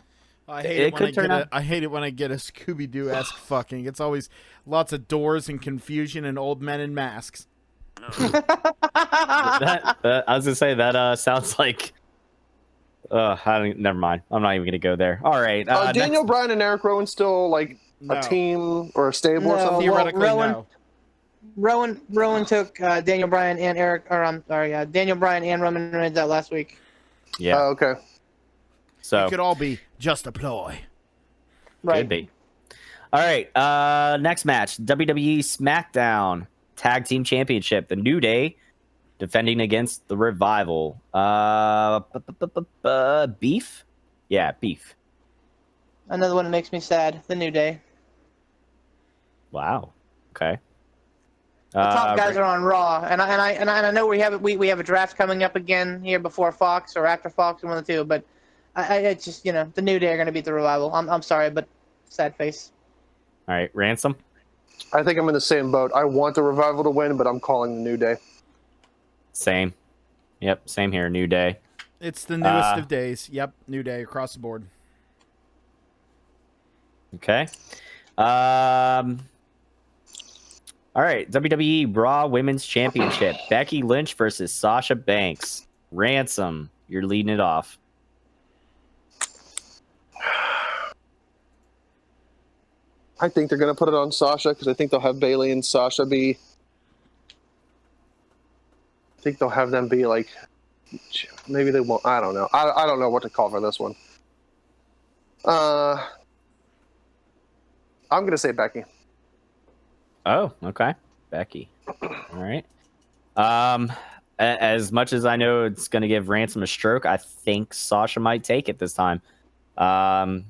hate it when I get a Scooby-Doo-esque fucking. It's always lots of doors and confusion and old men in masks. I was gonna say that sounds like. Never mind. I'm not even gonna go there. All right. Daniel Bryan and Eric Rowan still a team or a stable or something? Theoretically, no. Rowan took Daniel Bryan and Daniel Bryan and Roman Reigns out last week. Yeah. Oh, okay. So it could all be just a ploy. Right. Could be. All right. Next match: WWE SmackDown Tag Team Championship. The New Day defending against the Revival. Beef. Yeah, Beef. Another one that makes me sad. The New Day. Wow. Okay. The top guys are on Raw, and I know we have a draft coming up again here before Fox or after Fox, one of the two. But it's just the New Day are going to beat the Revival. I'm sorry, but sad face. All right, Ransom. I think I'm in the same boat. I want the Revival to win, but I'm calling the New Day. Same. Yep, same here. New Day. It's the newest of days. Yep, New Day across the board. Okay. All right, WWE Raw Women's Championship. Becky Lynch versus Sasha Banks. Ransom, you're leading it off. I think they're going to put it on Sasha because I think they'll have Bayley and Sasha be... I think they'll have them be maybe they won't. I don't know. I don't know what to call for this one. I'm gonna say Becky. Oh, okay. Becky. All right. As much as I know it's going to give Ransom a stroke, I think Sasha might take it this time. So I'm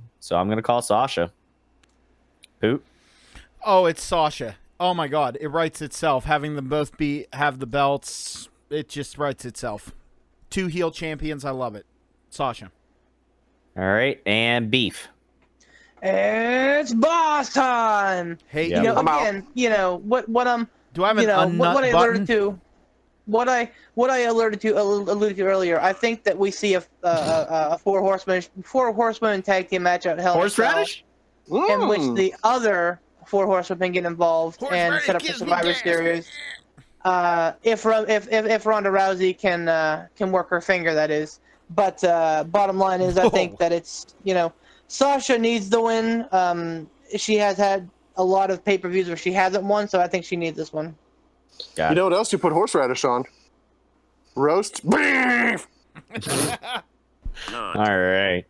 going to call Sasha. Who? Oh, it's Sasha. Oh my God, it writes itself. Having them both have the belts, it just writes itself. 2 heel champions, I love it. Sasha. All right, and Beef. It's boss time. Hey, Yeah. You know, I'm out. again, you know what I'm. do I have an You know unnut what I button? alluded to. What I alluded to earlier. I think that we see a four horsewomen tag team match at Hell in a Cell, Horseradish? in which Mm. the other 4 horsewomen get involved and set up the Survivor Series. If Ronda Rousey can work her finger, that is. But bottom line is, I think that it's, you know, Sasha needs the win. She has had a lot of pay-per-views where she hasn't won, so I think she needs this one. Got You it. know what else you put horseradish on? Roast beef. Not. All right.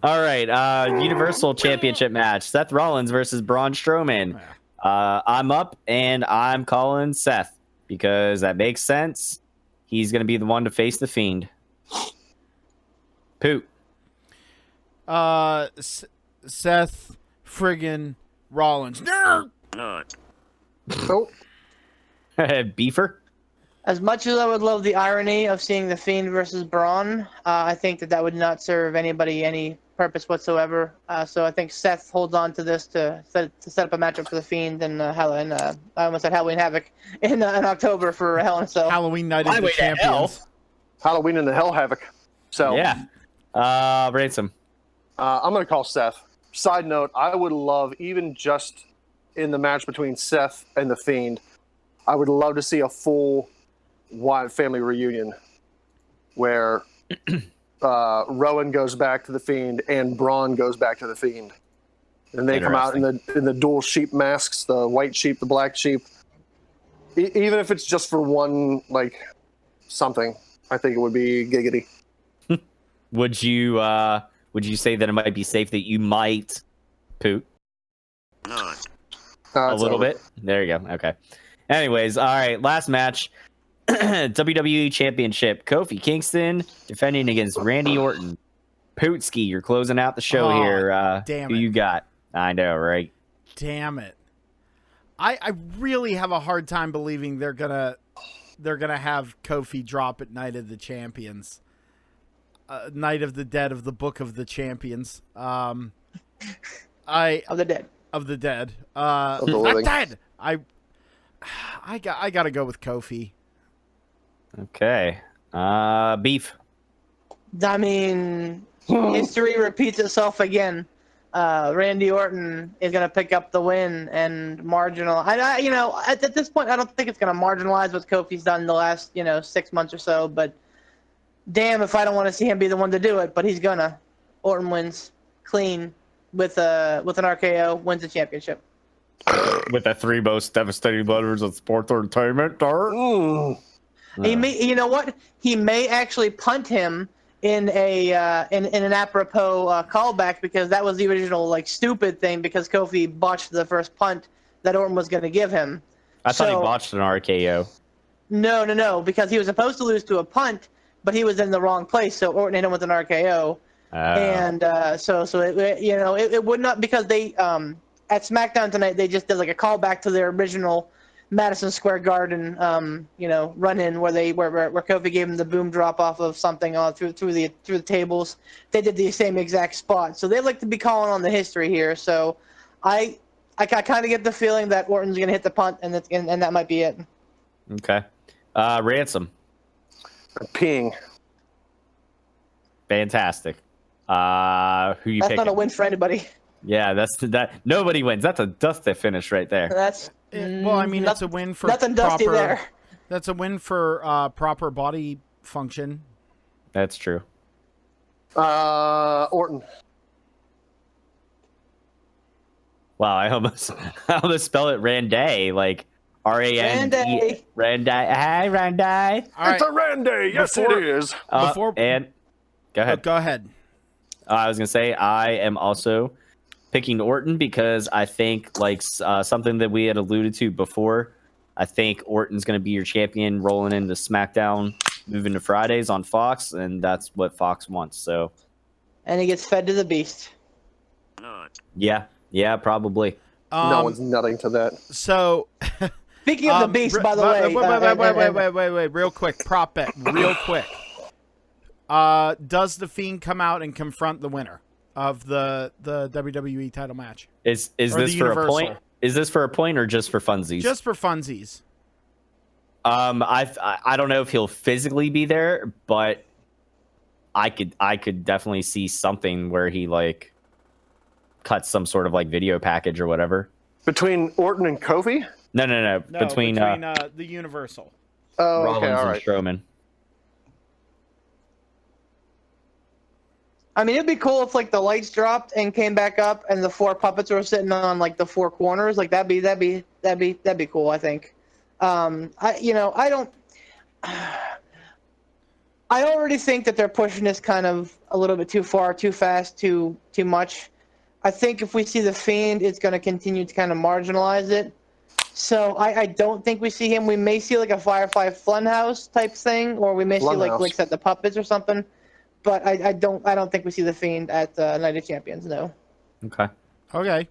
All right. Universal Championship match. Seth Rollins versus Braun Strowman. I'm up, and I'm calling Seth because that makes sense. He's going to be the one to face the Fiend. Poot. Seth friggin' Rollins. Nerd! Not. Oh, Beefer. As much as I would love the irony of seeing the Fiend versus Braun, I think that would not serve anybody any purpose whatsoever. So I think Seth holds on to this to set up a matchup for the Fiend and I almost said Halloween Havoc in October for Hell in a Cell. Halloween night of the Highway to Hell. champions. Halloween in the Hell Havoc. So Yeah. Ransom. I'm going to call Seth. Side note, I would love, even just in the match between Seth and The Fiend, I would love to see a full Wyatt family reunion where Rowan goes back to The Fiend and Braun goes back to The Fiend. And they come out in the dual sheep masks, the white sheep, the black sheep. Even if it's just for one, like, something, I think it would be giggity. Would you say that it might be safe that you might poot Not. a little bit? There you go. Okay. Anyways, all right. Last match. WWE Championship. Kofi Kingston defending against Randy Orton. Pootski, you're closing out the show Oh, here. damn Who it. you got? I know, right? Damn it. I really have a hard time believing they're gonna have Kofi drop at Night of the Champions. Night of the Dead of the Book of the Champions. Of the Dead. Of the Dead. the Not living. dead. I got to go with Kofi. Okay. Beef. I mean, history repeats itself again. Randy Orton is going to pick up the win and at this point, I don't think it's going to marginalize what Kofi's done in the last, 6 months or so, but damn if I don't want to see him be the one to do it, but he's gonna. Orton wins clean with an RKO, wins the championship. With the 3 most devastating letters of sports entertainment. He may, you know what? He may actually punt him in an apropos callback, because that was the original stupid thing, because Kofi botched the first punt that Orton was going to give him. I thought he botched an RKO. No, because he was supposed to lose to a punt, but he was in the wrong place, so Orton hit him with an RKO. And so it would not, because they at SmackDown tonight they just did a callback to their original Madison Square Garden run-in where Kofi gave him the boom drop off of something through the tables. They did the same exact spot, so they like to be calling on the history here. So I kind of get the feeling that Orton's gonna hit the punt, and that might be it. Okay. Ransom. Peeing. Fantastic. Who you That's picking? not a win for anybody. Yeah, that nobody wins. That's a dusty finish right there. That's Well, I mean, it's a win for nothing dusty proper, there. That's a win for proper body function. That's true. Orton. Wow, I almost spell it Randay. Like, Randy. Randy. Hi, Randy. All right. It's a Randy. Yes, Before- it is. Before- And go ahead. Go ahead. I was gonna say I am also picking Orton because I think like something that we had alluded to before. I think Orton's gonna be your champion rolling into SmackDown, moving to Fridays on Fox, and that's what Fox wants. So And he gets fed to the beast. Not. yeah, probably. No one's nutting to that. So, Speaking of the beast, by the way. Wait, real quick, prop bet, real quick. Does the Fiend come out and confront the winner of the WWE title match? Is Or this the for Universal? a point? Is this for a point or just for funsies? Just for funsies. I don't know if he'll physically be there, but I could definitely see something where he like cuts some sort of like video package or whatever. Between Orton and Kofi? No. No, between the Universal. Oh, Rollins okay, all and right. Strowman. I mean, it'd be cool if like the lights dropped and came back up, and the 4 puppets were sitting on like the 4 corners. Like that'd be cool. I think. I already think that they're pushing this kind of a little bit too far, too fast, too much. I think if we see the Fiend, it's going to continue to kind of marginalize it. So I don't think we see him. We may see like a Firefly Funhouse type thing, or we may see like set the puppets or something. But I don't think we see the Fiend at Night of Champions. No. Okay. Okay.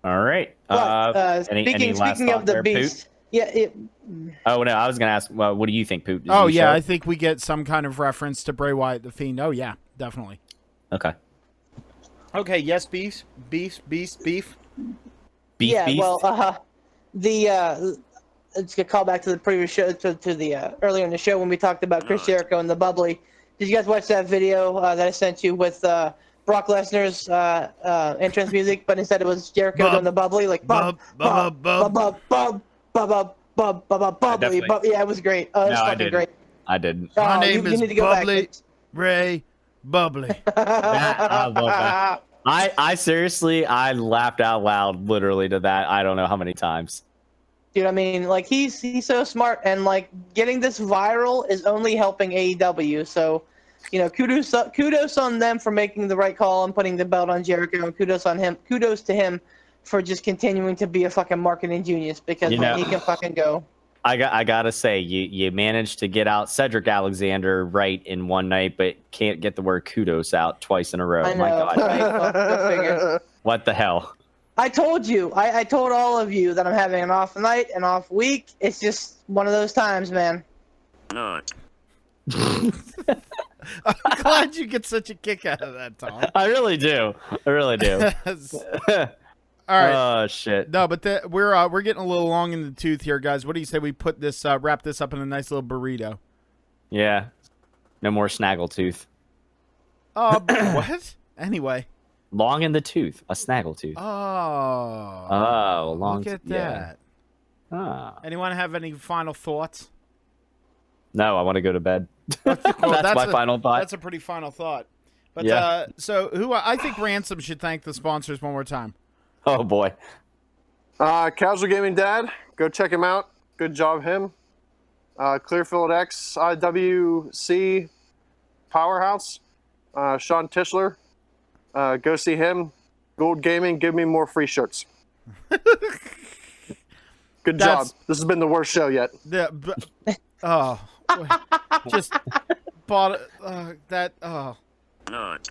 All right. But, any last speaking thought of the there, beast, Poot? yeah. Oh no, I was gonna ask. Well, what do you think, Poot? Oh yeah, I think we get some kind of reference to Bray Wyatt, the Fiend. Oh yeah, definitely. Okay. Okay. Yes, beef. Beef. Yeah. Well, it's a call back to the previous show, to the earlier in the show when we talked about Chris Jericho and the bubbly. Did you guys watch that video that I sent you with Brock Lesnar's entrance music, but instead it was Jericho doing the bubbly, like bubbly. Yeah, it was great. It was fucking great. I didn't. My name you is need to go Bubbly back. Ray Bubbly. I love that. I seriously, I laughed out loud literally to that. I don't know how many times. Dude, I mean, like he's so smart, and like getting this viral is only helping AEW. So, kudos on them for making the right call and putting the belt on Jericho, and kudos to him for just continuing to be a fucking marketing genius, because he can fucking go. I gotta say, you managed to get out Cedric Alexander right in one night, but can't get the word kudos out twice in a row. I know. My God. Right? Well, go figure. What the hell? I told you. I told all of you that I'm having an off night, an off week. It's just one of those times, man. Not. I'm glad you get such a kick out of that, Tom. I really do. All right. Oh shit. No, but we're getting a little long in the tooth here, guys. What do you say we put this wrap this up in a nice little burrito? Yeah. No more snaggletooth. What? Anyway. Long in the tooth, a snaggletooth. Oh, long. look at that. Ah. Anyone have any final thoughts? No, I want to go to bed. Well, that's my final thought. That's a pretty final thought. But Yeah. so I think Ransom should thank the sponsors one more time. Oh boy. Casual Gaming Dad, go check him out. Good job, him. Clearfield X, IWC Powerhouse, Sean Tischler. Go see him. Gold Gaming, give me more free shirts. Good job. This has been the worst show yet. Yeah. Just bought that. Not.